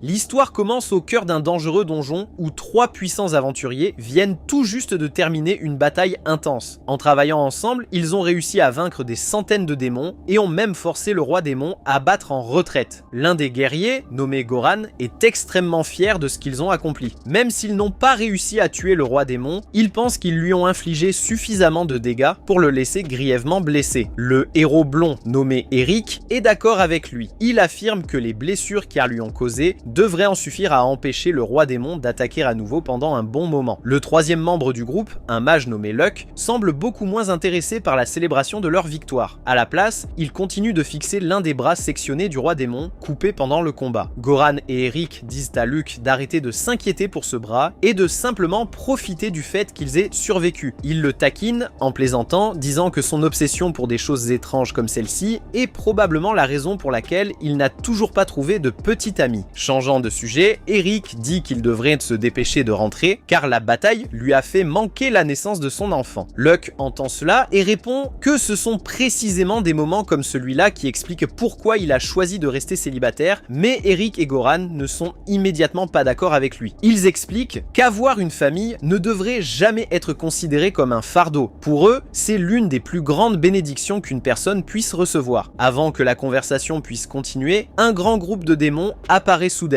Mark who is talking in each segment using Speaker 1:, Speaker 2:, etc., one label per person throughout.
Speaker 1: L'histoire commence au cœur d'un dangereux donjon où 3 puissants aventuriers viennent tout juste de terminer une bataille intense. En travaillant ensemble, ils ont réussi à vaincre des centaines de démons et ont même forcé le roi démon à battre en retraite. L'un des guerriers, nommé Goran, est extrêmement fier de ce qu'ils ont accompli. Même s'ils n'ont pas réussi à tuer le roi démon, il pense qu'ils lui ont infligé suffisamment de dégâts pour le laisser grièvement blessé. Le héros blond, nommé Eric, est d'accord avec lui. Il affirme que les blessures qu'elle lui ont causées devrait en suffire à empêcher le roi démon d'attaquer à nouveau pendant un bon moment. Le troisième membre du groupe, un mage nommé Luck, semble beaucoup moins intéressé par la célébration de leur victoire. À la place, il continue de fixer l'un des bras sectionnés du roi démon, coupé pendant le combat. Goran et Eric disent à Luck d'arrêter de s'inquiéter pour ce bras et de simplement profiter du fait qu'ils aient survécu. Il le taquine en plaisantant, disant que son obsession pour des choses étranges comme celle-ci est probablement la raison pour laquelle il n'a toujours pas trouvé de petit ami. Changeant de sujet, Eric dit qu'il devrait se dépêcher de rentrer car la bataille lui a fait manquer la naissance de son enfant. Luck entend cela et répond que ce sont précisément des moments comme celui-là qui expliquent pourquoi il a choisi de rester célibataire, mais Eric et Goran ne sont immédiatement pas d'accord avec lui. Ils expliquent qu'avoir une famille ne devrait jamais être considéré comme un fardeau. Pour eux, c'est l'une des plus grandes bénédictions qu'une personne puisse recevoir. Avant que la conversation puisse continuer, un grand groupe de démons apparaît soudainement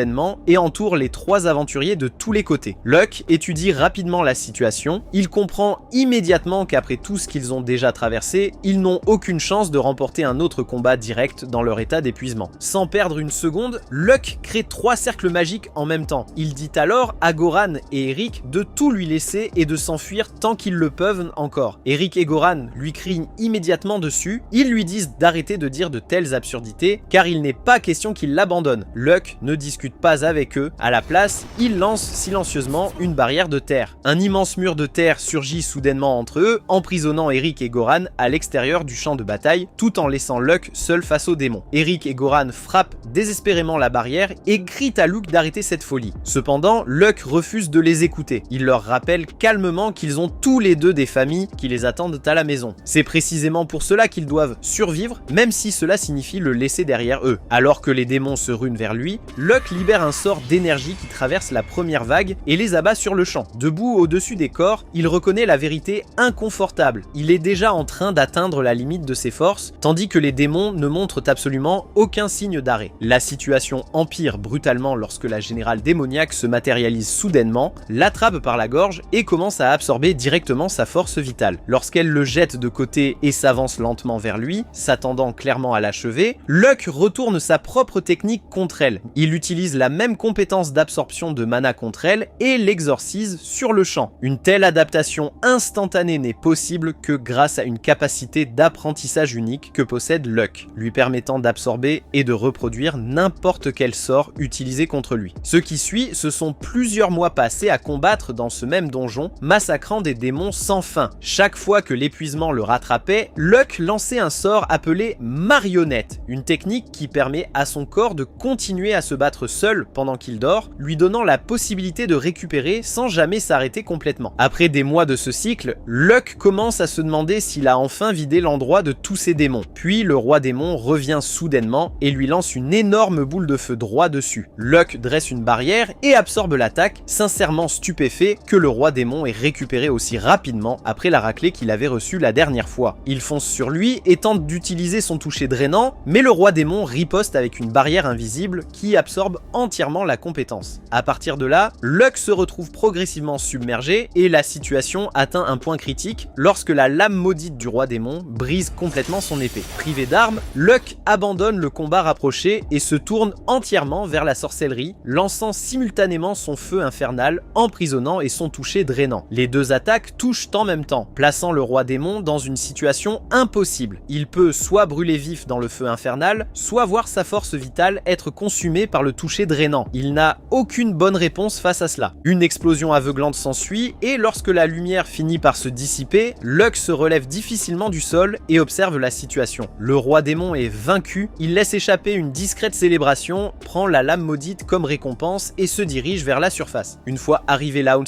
Speaker 1: et entoure les 3 aventuriers de tous les côtés. Luck étudie rapidement la situation, il comprend immédiatement qu'après tout ce qu'ils ont déjà traversé, ils n'ont aucune chance de remporter un autre combat direct dans leur état d'épuisement. Sans perdre une seconde, Luck crée 3 cercles magiques en même temps. Il dit alors à Goran et Eric de tout lui laisser et de s'enfuir tant qu'ils le peuvent encore. Eric et Goran lui crient immédiatement dessus, ils lui disent d'arrêter de dire de telles absurdités car il n'est pas question qu'ils l'abandonnent. Luck ne discute pas avec eux, à la place, il lance silencieusement une barrière de terre. Un immense mur de terre surgit soudainement entre eux, emprisonnant Eric et Goran à l'extérieur du champ de bataille, tout en laissant Luck seul face aux démons. Eric et Goran frappent désespérément la barrière et crient à Luck d'arrêter cette folie. Cependant, Luck refuse de les écouter. Il leur rappelle calmement qu'ils ont tous les deux des familles qui les attendent à la maison. C'est précisément pour cela qu'ils doivent survivre, même si cela signifie le laisser derrière eux. Alors que les démons se runent vers lui, Luck libère un sort d'énergie qui traverse la première vague et les abat sur le champ. Debout au-dessus des corps, il reconnaît la vérité inconfortable. Il est déjà en train d'atteindre la limite de ses forces, tandis que les démons ne montrent absolument aucun signe d'arrêt. La situation empire brutalement lorsque la générale démoniaque se matérialise soudainement, l'attrape par la gorge et commence à absorber directement sa force vitale. Lorsqu'elle le jette de côté et s'avance lentement vers lui, s'attendant clairement à l'achever, Luck retourne sa propre technique contre elle. Il utilise la même compétence d'absorption de mana contre elle et l'exorcise sur le champ. Une telle adaptation instantanée n'est possible que grâce à une capacité d'apprentissage unique que possède Luck, lui permettant d'absorber et de reproduire n'importe quel sort utilisé contre lui. Ce qui suit, ce sont plusieurs mois passés à combattre dans ce même donjon, massacrant des démons sans fin. Chaque fois que l'épuisement le rattrapait, Luck lançait un sort appelé marionnette, une technique qui permet à son corps de continuer à se battre seul pendant qu'il dort, lui donnant la possibilité de récupérer sans jamais s'arrêter complètement. Après des mois de ce cycle, Luck commence à se demander s'il a enfin vidé l'endroit de tous ses démons. Puis le roi démon revient soudainement et lui lance une énorme boule de feu droit dessus. Luck dresse une barrière et absorbe l'attaque, sincèrement stupéfait que le roi démon ait récupéré aussi rapidement après la raclée qu'il avait reçue la dernière fois. Il fonce sur lui et tente d'utiliser son toucher drainant, mais le roi démon riposte avec une barrière invisible qui absorbe entièrement la compétence. À partir de là, Luck se retrouve progressivement submergé et la situation atteint un point critique lorsque la lame maudite du roi démon brise complètement son épée. Privé d'armes, Luck abandonne le combat rapproché et se tourne entièrement vers la sorcellerie, lançant simultanément son feu infernal, emprisonnant et son toucher drainant. Les deux attaques touchent en même temps, plaçant le roi démon dans une situation impossible. Il peut soit brûler vif dans le feu infernal, soit voir sa force vitale être consumée par le toucher drainant. Il n'a aucune bonne réponse face à cela. Une explosion aveuglante s'ensuit et lorsque la lumière finit par se dissiper, Luck se relève difficilement du sol et observe la situation. Le roi démon est vaincu, il laisse échapper une discrète célébration, prend la lame maudite comme récompense et se dirige vers la surface. Une fois arrivé là où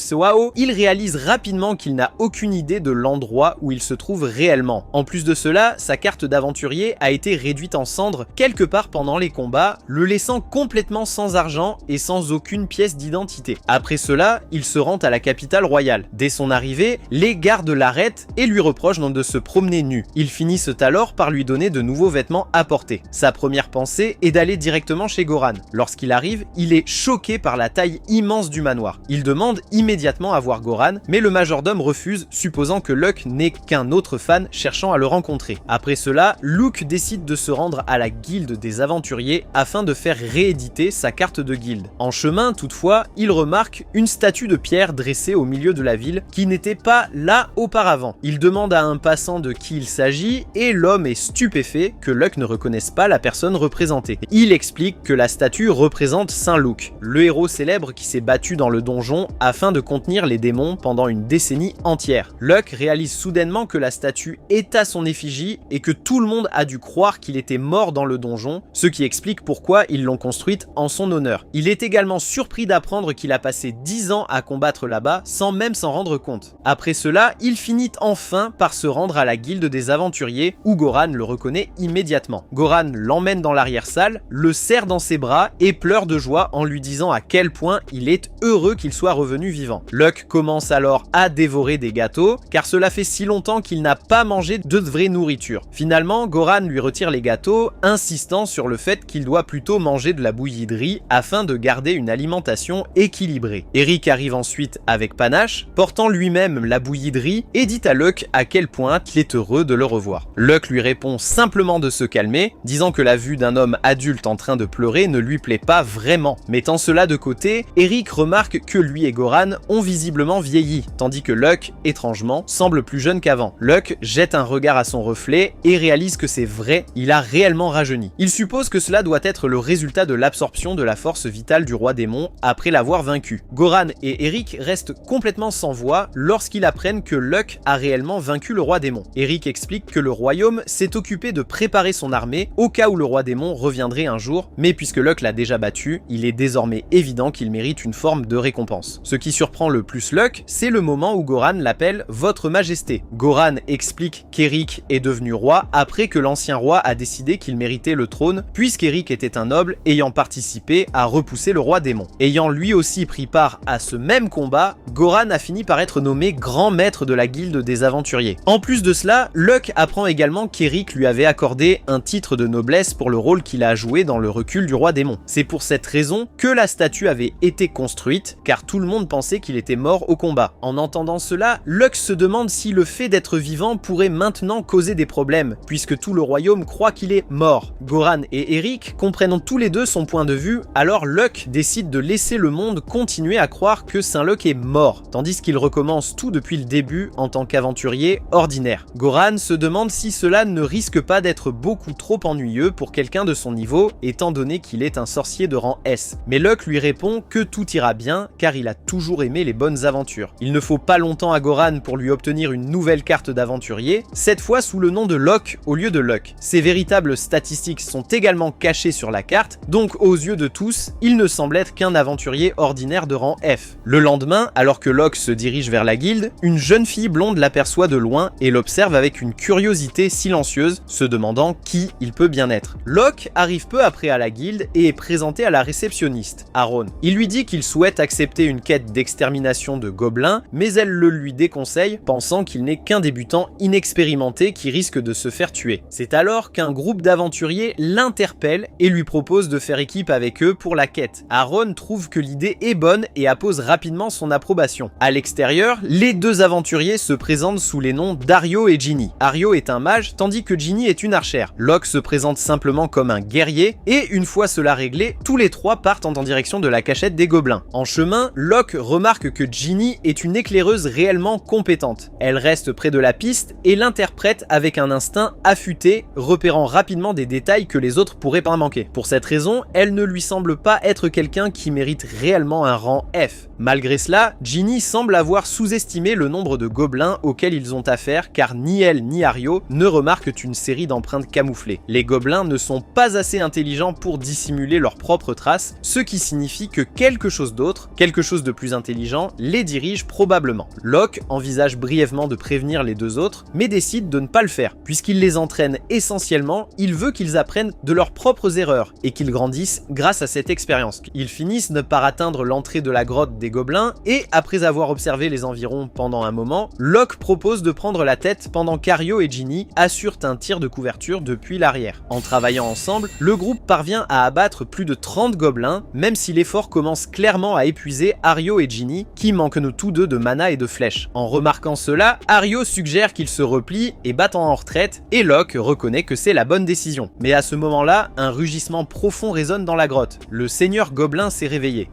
Speaker 1: il réalise rapidement qu'il n'a aucune idée de l'endroit où il se trouve réellement. En plus de cela, sa carte d'aventurier a été réduite en cendres quelque part pendant les combats, le laissant complètement sans argent et sans aucune pièce d'identité. Après cela, il se rend à la capitale royale. Dès son arrivée, les gardes l'arrêtent et lui reprochent de se promener nu. Ils finissent alors par lui donner de nouveaux vêtements à porter. Sa première pensée est d'aller directement chez Goran. Lorsqu'il arrive, il est choqué par la taille immense du manoir. Il demande immédiatement à voir Goran, mais le majordome refuse, supposant que Luck n'est qu'un autre fan cherchant à le rencontrer. Après cela, Luke décide de se rendre à la guilde des aventuriers afin de faire rééditer sa carte de guilde. En chemin, toutefois, il remarque une statue de pierre dressée au milieu de la ville qui n'était pas là auparavant. Il demande à un passant de qui il s'agit et l'homme est stupéfait que Luck ne reconnaisse pas la personne représentée. Il explique que la statue représente Saint Luke, le héros célèbre qui s'est battu dans le donjon afin de contenir les démons pendant une décennie entière. Luck réalise soudainement que la statue est à son effigie et que tout le monde a dû croire qu'il était mort dans le donjon, ce qui explique pourquoi ils l'ont construite en son honneur. Il est également surpris d'apprendre qu'il a passé 10 ans à combattre là-bas sans même s'en rendre compte. Après cela, il finit enfin par se rendre à la guilde des aventuriers où Goran le reconnaît immédiatement. Goran l'emmène dans l'arrière-salle, le serre dans ses bras et pleure de joie en lui disant à quel point il est heureux qu'il soit revenu vivant. Luck commence alors à dévorer des gâteaux car cela fait si longtemps qu'il n'a pas mangé de vraie nourriture. Finalement, Goran lui retire les gâteaux, insistant sur le fait qu'il doit plutôt manger de la bouillie de riz afin de garder une alimentation équilibrée. Eric arrive ensuite avec panache, portant lui-même la bouillie de riz et dit à Luck à quel point il est heureux de le revoir. Luck lui répond simplement de se calmer, disant que la vue d'un homme adulte en train de pleurer ne lui plaît pas vraiment. Mettant cela de côté, Eric remarque que lui et Goran ont visiblement vieilli, tandis que Luck, étrangement, semble plus jeune qu'avant. Luck jette un regard à son reflet et réalise que c'est vrai, il a réellement rajeuni. Il suppose que cela doit être le résultat de l'absorption de la force vitale du roi démon après l'avoir vaincu. Goran et Eric restent complètement sans voix lorsqu'ils apprennent que Luck a réellement vaincu le roi démon. Eric explique que le royaume s'est occupé de préparer son armée au cas où le roi démon reviendrait un jour, mais puisque Luck l'a déjà battu, il est désormais évident qu'il mérite une forme de récompense. Ce qui surprend le plus Luck, c'est le moment où Goran l'appelle « Votre Majesté ». Goran explique qu'Eric est devenu roi après que l'ancien roi a décidé qu'il méritait le trône, puisqu'Eric était un noble ayant participé à repousser le roi démon. Ayant lui aussi pris part à ce même combat, Goran a fini par être nommé grand maître de la guilde des aventuriers. En plus de cela, Luck apprend également qu'Eric lui avait accordé un titre de noblesse pour le rôle qu'il a joué dans le recul du roi démon. C'est pour cette raison que la statue avait été construite, car tout le monde pensait qu'il était mort au combat. En entendant cela, Luck se demande si le fait d'être vivant pourrait maintenant causer des problèmes, puisque tout le royaume croit qu'il est mort. Goran et Eric comprennent tous les deux son point de vue, alors Luck décide de laisser le monde continuer à croire que Saint Luck est mort, tandis qu'il recommence tout depuis le début en tant qu'aventurier ordinaire. Goran se demande si cela ne risque pas d'être beaucoup trop ennuyeux pour quelqu'un de son niveau, étant donné qu'il est un sorcier de rang S. Mais Luck lui répond que tout ira bien, car il a toujours aimé les bonnes aventures. Il ne faut pas longtemps à Goran pour lui obtenir une nouvelle carte d'aventurier, cette fois sous le nom de Locke au lieu de Luck. Ses véritables statistiques sont également cachées sur la carte, donc aux yeux de tous, il ne semble être qu'un aventurier ordinaire de rang F. Le lendemain, alors que Locke se dirige vers la guilde, une jeune fille blonde l'aperçoit de loin et l'observe avec une curiosité silencieuse, se demandant qui il peut bien être. Locke arrive peu après à la guilde et est présenté à la réceptionniste, Aaron. Il lui dit qu'il souhaite accepter une quête d'extermination de gobelins, mais elle le lui déconseille, pensant qu'il n'est qu'un débutant inexpérimenté qui risque de se faire tuer. C'est alors qu'un groupe d'aventuriers l'interpelle et lui propose de faire équipe avec eux pour la quête. Aaron trouve que l'idée est bonne et appose rapidement son approbation. À l'extérieur, les deux aventuriers se présentent sous les noms d'Ario et Ginny. Ario est un mage, tandis que Ginny est une archère. Locke se présente simplement comme un guerrier, et une fois cela réglé, tous les trois partent en direction de la cachette des gobelins. En chemin, Locke remarque que Ginny est une éclaireuse réellement compétente. Elle reste près de la piste et l'interprète avec un instinct affûté, repérant rapidement des détails que les autres pourraient pas manquer. Pour cette raison, elle ne lui semble pas être quelqu'un qui mérite réellement un rang F. Malgré cela, Ginny semble avoir sous-estimé le nombre de gobelins auxquels ils ont affaire, car ni elle ni Ario ne remarquent une série d'empreintes camouflées. Les gobelins ne sont pas assez intelligents pour dissimuler leurs propres traces, ce qui signifie que quelque chose d'autre, quelque chose de plus intelligent, les dirige probablement. Locke envisage brièvement de prévenir les deux autres, mais décide de ne pas le faire. Puisqu'il les entraîne essentiellement, il veut qu'ils apprennent de leurs propres erreurs et qu'ils grandissent grâce à cette expérience. Ils finissent par atteindre l'entrée de la grotte des gobelins et après avoir observé les environs pendant un moment, Locke propose de prendre la tête pendant qu'Ario et Ginny assurent un tir de couverture depuis l'arrière. En travaillant ensemble, le groupe parvient à abattre plus de 30 gobelins, même si l'effort commence clairement à épuiser Ario et Ginny, qui manquent tous deux de mana et de flèches. En remarquant cela, Ario suggère qu'ils se replient et battent en retraite, et Locke reconnaît que c'est la bonne décision. Mais à ce moment-là, un rugissement profond résonne dans la grotte. Le seigneur gobelin s'est réveillé.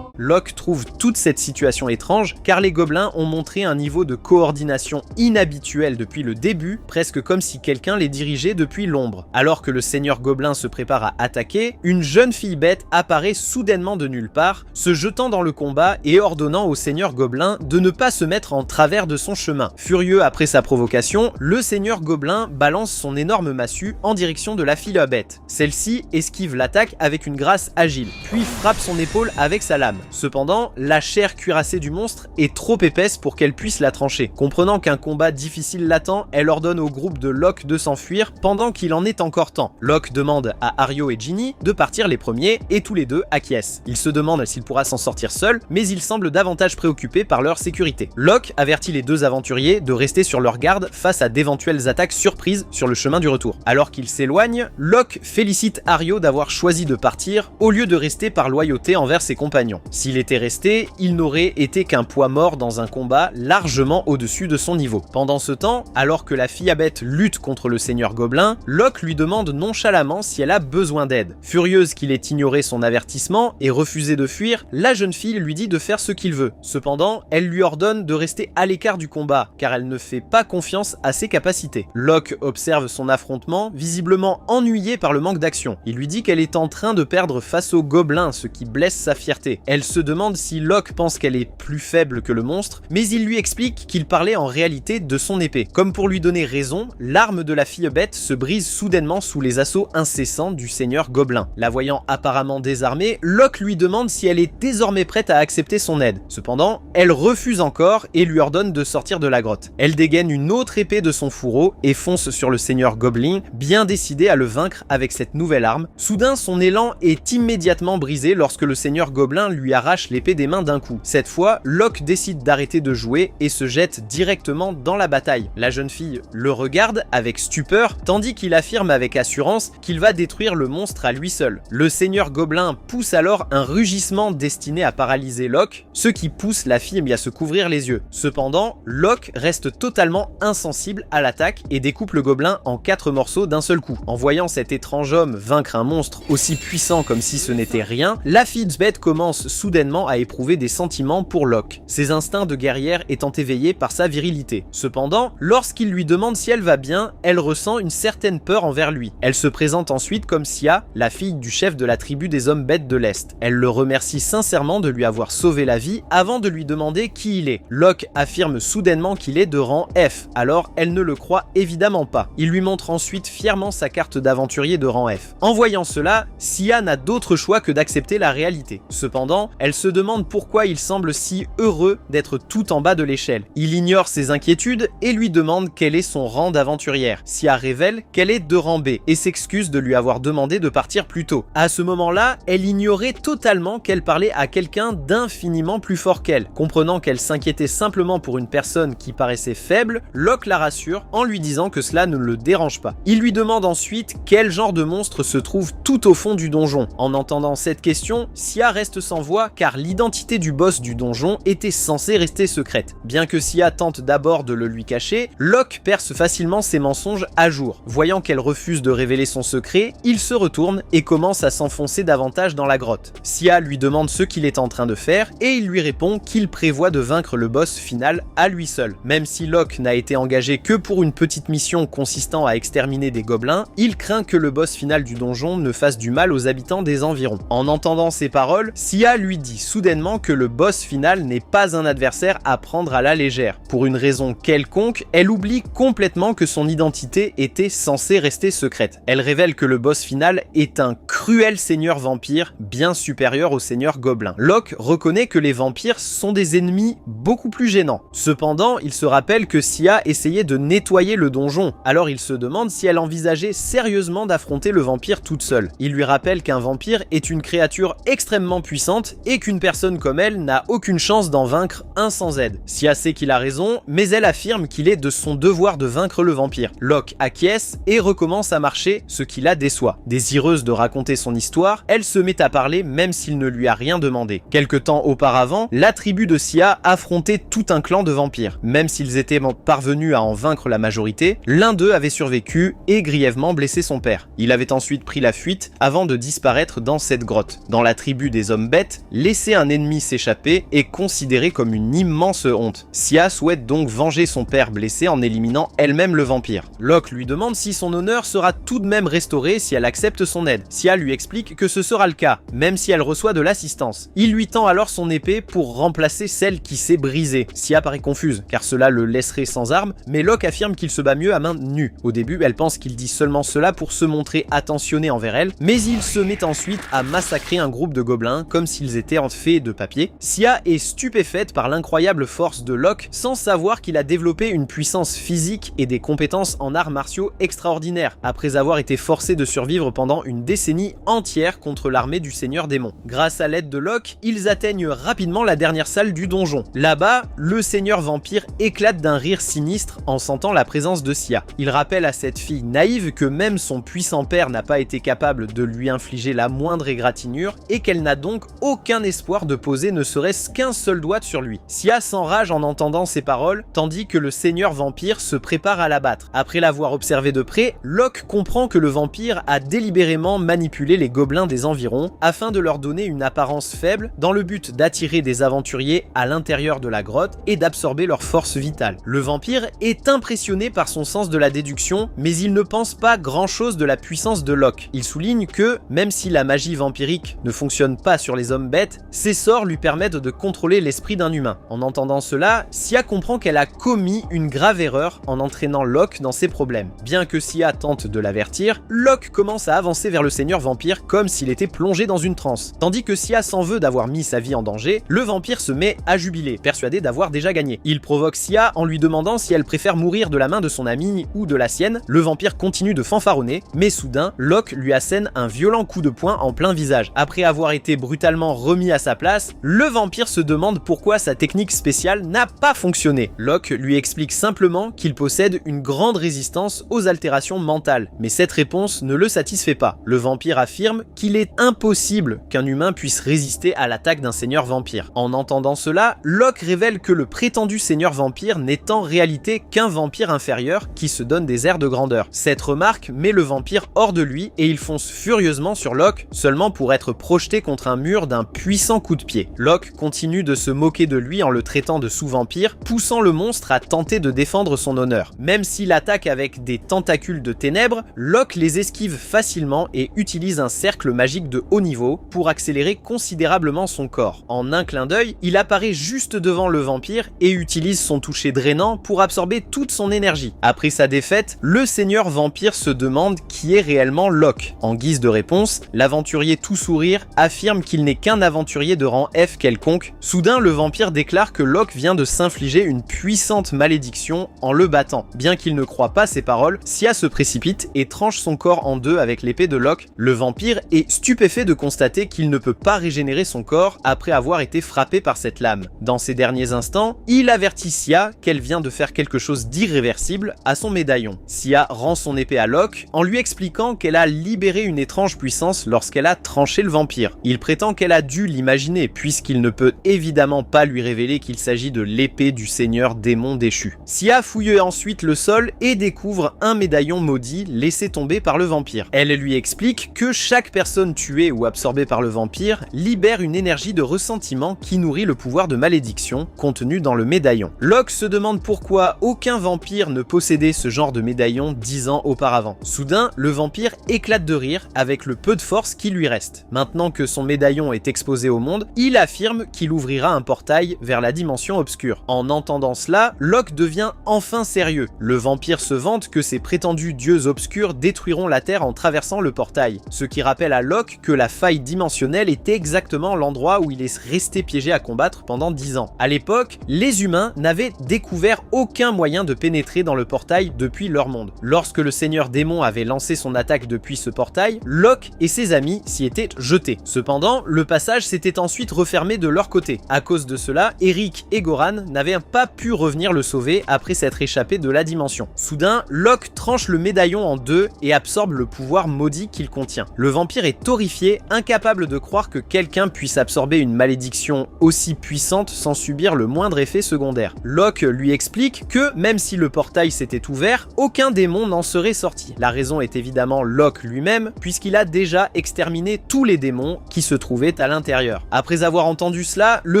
Speaker 1: Locke trouve toute cette situation étrange car les gobelins ont montré un niveau de coordination inhabituel depuis le début, presque comme si quelqu'un les dirigeait depuis l'ombre. Alors que le seigneur gobelin se prépare à attaquer, une jeune fille bête apparaît soudainement de nulle part, se jetant dans le combat et ordonnant au seigneur gobelin de ne pas se mettre en travers de son chemin. Furieux après sa provocation, le seigneur gobelin balance son énorme massue en direction de la fille bête. Celle-ci esquive l'attaque avec une grâce agile, puis frappe son épaule avec sa lame. Cependant, la chair cuirassée du monstre est trop épaisse pour qu'elle puisse la trancher. Comprenant qu'un combat difficile l'attend, elle ordonne au groupe de Locke de s'enfuir pendant qu'il en est encore temps. Locke demande à Ario et Ginny de partir les premiers et tous les deux acquiescent. Il se demande s'il pourra s'en sortir seul, mais il semble davantage préoccupé par leur sécurité. Locke avertit les deux aventuriers de rester sur leur garde face à d'éventuelles attaques surprises sur le chemin du retour. Alors qu'ils s'éloignent, Locke félicite Ario d'avoir choisi de partir au lieu de rester par loyauté envers ses compagnons. S'il était resté, il n'aurait été qu'un poids mort dans un combat largement au-dessus de son niveau. Pendant ce temps, alors que la fille bête lutte contre le seigneur gobelin, Locke lui demande nonchalamment si elle a besoin d'aide. Furieuse qu'il ait ignoré son avertissement et refusé de fuir, la jeune fille lui dit de faire ce qu'il veut. Cependant, elle lui ordonne de rester à l'écart du combat, car elle ne fait pas confiance à ses capacités. Locke observe son affrontement, visiblement ennuyé par le manque d'action. Il lui dit qu'elle est en train de perdre face au gobelin, ce qui blesse sa fierté. Elle se demande si Locke pense qu'elle est plus faible que le monstre, mais il lui explique qu'il parlait en réalité de son épée. Comme pour lui donner raison, l'arme de la fille bête se brise soudainement sous les assauts incessants du seigneur gobelin. La voyant apparemment désarmée, Locke lui demande si elle est désormais prête à accepter son aide. Cependant, elle refuse encore et lui ordonne de sortir de la grotte. Elle dégaine une autre épée de son fourreau et fonce sur le seigneur gobelin, bien décidée à le vaincre avec cette nouvelle arme. Soudain, son élan est immédiatement brisé lorsque le seigneur gobelin lui arrache l'épée des mains d'un coup. Cette fois, Locke décide d'arrêter de jouer et se jette directement dans la bataille. La jeune fille le regarde avec stupeur, tandis qu'il affirme avec assurance qu'il va détruire le monstre à lui seul. Le seigneur gobelin pousse alors un rugissement destiné à paralyser Locke, ce qui pousse la fille à se couvrir les yeux. Cependant, Locke reste totalement insensible à l'attaque et découpe le gobelin en 4 morceaux d'un seul coup. En voyant cet étrange homme vaincre un monstre aussi puissant comme si ce n'était rien, la fille bête commence soudainement à éprouver des sentiments pour Locke, ses instincts de guerrière étant éveillés par sa virilité. Cependant, lorsqu'il lui demande si elle va bien, elle ressent une certaine peur envers lui. Elle se présente ensuite comme Sia, la fille du chef de la tribu des hommes bêtes de l'Est. Elle le remercie sincèrement de lui avoir sauvé la vie avant de lui demander qui il est. Locke affirme soudainement qu'il est de rang F, alors elle ne le croit évidemment pas. Il lui montre ensuite fièrement sa carte d'aventurier de rang F. En voyant cela, Sia n'a d'autre choix que d'accepter la réalité. Cependant, elle se demande pourquoi il semble si heureux d'être tout en bas de l'échelle. Il ignore ses inquiétudes et lui demande quel est son rang d'aventurière. Sia révèle qu'elle est de rang B et s'excuse de lui avoir demandé de partir plus tôt. À ce moment-là, elle ignorait totalement qu'elle parlait à quelqu'un d'infiniment plus fort qu'elle. Comprenant qu'elle s'inquiétait simplement pour une personne qui paraissait faible, Locke la rassure en lui disant que cela ne le dérange pas. Il lui demande ensuite quel genre de monstre se trouve tout au fond du donjon. En entendant cette question, Sia reste sans voix car l'identité du boss du donjon était censée rester secrète. Bien que Sia tente d'abord de le lui cacher, Locke perce facilement ses mensonges à jour. Voyant qu'elle refuse de révéler son secret, il se retourne et commence à s'enfoncer davantage dans la grotte. Sia lui demande ce qu'il est en train de faire et il lui répond qu'il prévoit de vaincre le boss final à lui seul. Même si Locke n'a été engagé que pour une petite mission consistant à exterminer des gobelins, il craint que le boss final du donjon ne fasse du mal aux habitants des environs. En entendant ces paroles, Sia lui lui dit soudainement que le boss final n'est pas un adversaire à prendre à la légère. Pour une raison quelconque, elle oublie complètement que son identité était censée rester secrète. Elle révèle que le boss final est un cruel seigneur vampire, bien supérieur au seigneur gobelin. Locke reconnaît que les vampires sont des ennemis beaucoup plus gênants. Cependant, il se rappelle que Sia essayait de nettoyer le donjon, alors il se demande si elle envisageait sérieusement d'affronter le vampire toute seule. Il lui rappelle qu'un vampire est une créature extrêmement puissante et qu'une personne comme elle n'a aucune chance d'en vaincre un sans aide. Sia sait qu'il a raison, mais elle affirme qu'il est de son devoir de vaincre le vampire. Locke acquiesce et recommence à marcher, ce qui la déçoit. Désireuse de raconter son histoire, elle se met à parler même s'il ne lui a rien demandé. Quelque temps auparavant, la tribu de Sia affrontait tout un clan de vampires. Même s'ils étaient parvenus à en vaincre la majorité, l'un d'eux avait survécu et grièvement blessé son père. Il avait ensuite pris la fuite avant de disparaître dans cette grotte. Dans la tribu des hommes bêtes, laisser un ennemi s'échapper est considéré comme une immense honte. Sia souhaite donc venger son père blessé en éliminant elle-même le vampire. Locke lui demande si son honneur sera tout de même restauré si elle accepte son aide. Sia lui explique que ce sera le cas, même si elle reçoit de l'assistance. Il lui tend alors son épée pour remplacer celle qui s'est brisée. Sia paraît confuse, car cela le laisserait sans arme, mais Locke affirme qu'il se bat mieux à main nue. Au début, elle pense qu'il dit seulement cela pour se montrer attentionné envers elle, mais il se met ensuite à massacrer un groupe de gobelins comme s'ils étaient faits de papier. Sia est stupéfaite par l'incroyable force de Locke, sans savoir qu'il a développé une puissance physique et des compétences en arts martiaux extraordinaires, après avoir été forcé de survivre pendant une décennie entière contre l'armée du Seigneur Démon. Grâce à l'aide de Locke, ils atteignent rapidement la dernière salle du donjon. Là-bas, le Seigneur Vampire éclate d'un rire sinistre en sentant la présence de Sia. Il rappelle à cette fille naïve que même son puissant père n'a pas été capable de lui infliger la moindre égratignure et qu'elle n'a donc aucun espoir de poser ne serait-ce qu'un seul doigt sur lui. Sia s'enrage en entendant ces paroles, tandis que le Seigneur Vampire se prépare à l'abattre. Après l'avoir observé de près, Locke comprend que le vampire a délibérément manipulé les gobelins des environs afin de leur donner une apparence faible dans le but d'attirer des aventuriers à l'intérieur de la grotte et d'absorber leur force vitale. Le vampire est impressionné par son sens de la déduction, mais il ne pense pas grand-chose de la puissance de Locke. Il souligne que, même si la magie vampirique ne fonctionne pas sur les hommes bêtes, ses sorts lui permettent de contrôler l'esprit d'un humain. En entendant cela, Sia comprend qu'elle a commis une grave erreur en entraînant Locke dans ses problèmes. Bien que Sia tente de l'avertir, Locke commence à avancer vers le Seigneur Vampire comme s'il était plongé dans une transe. Tandis que Sia s'en veut d'avoir mis sa vie en danger, le vampire se met à jubiler, persuadé d'avoir déjà gagné. Il provoque Sia en lui demandant si elle préfère mourir de la main de son ami ou de la sienne. Le vampire continue de fanfaronner, mais soudain, Locke lui assène un violent coup de poing en plein visage. Après avoir été brutalement remis à sa place, le vampire se demande pourquoi sa technique spéciale n'a pas fonctionné. Locke lui explique simplement qu'il possède une grande résistance aux altérations mentales, mais cette réponse ne le satisfait pas. Le vampire affirme qu'il est impossible qu'un humain puisse résister à l'attaque d'un seigneur vampire. En entendant cela, Locke révèle que le prétendu seigneur vampire n'est en réalité qu'un vampire inférieur qui se donne des airs de grandeur. Cette remarque met le vampire hors de lui et il fonce furieusement sur Locke, seulement pour être projeté contre un mur d'un puissant coup de pied. Locke continue de se moquer de lui en le traitant de sous-vampire, poussant le monstre à tenter de défendre son honneur. Même s'il attaque avec des tentacules de ténèbres, Locke les esquive facilement et utilise un cercle magique de haut niveau pour accélérer considérablement son corps. En un clin d'œil, il apparaît juste devant le vampire et utilise son toucher drainant pour absorber toute son énergie. Après sa défaite, le Seigneur Vampire se demande qui est réellement Locke. En guise de réponse, l'aventurier tout sourire affirme qu'il n'est qu'un aventurier de rang F quelconque. Soudain, le vampire déclare que Locke vient de s'infliger une puissante malédiction en le battant. Bien qu'il ne croie pas ses paroles, Sia se précipite et tranche son corps en deux avec l'épée de Locke. Le vampire est stupéfait de constater qu'il ne peut pas régénérer son corps après avoir été frappé par cette lame. Dans ces derniers instants, il avertit Sia qu'elle vient de faire quelque chose d'irréversible à son médaillon. Sia rend son épée à Locke en lui expliquant qu'elle a libéré une étrange puissance lorsqu'elle a tranché le vampire. Il prétend qu'elle a dû l'imaginer puisqu'il ne peut évidemment pas lui révéler qu'il s'agit de l'épée du Seigneur Démon déchu. Sia fouille ensuite le sol et découvre un médaillon maudit laissé tomber par le vampire. Elle lui explique que chaque personne tuée ou absorbée par le vampire libère une énergie de ressentiment qui nourrit le pouvoir de malédiction contenu dans le médaillon. Locke se demande pourquoi aucun vampire ne possédait ce genre de médaillon 10 ans auparavant. Soudain, le vampire éclate de rire avec le peu de force qui lui reste. Maintenant que son médaillon est exposé au monde, il affirme qu'il ouvrira un portail vers la dimension obscure. En entendant cela, Locke devient enfin sérieux. Le vampire se vante que ses prétendus dieux obscurs détruiront la Terre en traversant le portail, ce qui rappelle à Locke que la faille dimensionnelle était exactement l'endroit où il est resté piégé à combattre pendant 10 ans. À l'époque, les humains n'avaient découvert aucun moyen de pénétrer dans le portail depuis leur monde. Lorsque le Seigneur Démon avait lancé son attaque depuis ce portail, Locke et ses amis s'y étaient jetés. Cependant, le passage s'était ensuite refermé de leur côté. À cause de cela, Eric et Goran n'avaient pas pu revenir le sauver après s'être échappés de la dimension. Soudain, Locke tranche le médaillon en deux et absorbe le pouvoir maudit qu'il contient. Le vampire est horrifié, incapable de croire que quelqu'un puisse absorber une malédiction aussi puissante sans subir le moindre effet secondaire. Locke lui explique que, même si le portail s'était ouvert, aucun démon n'en serait sorti. La raison est évidemment Locke lui-même, puisqu'il a déjà exterminé tous les démons qui se trouvaient à l'intérieur. Après avoir entendu cela, le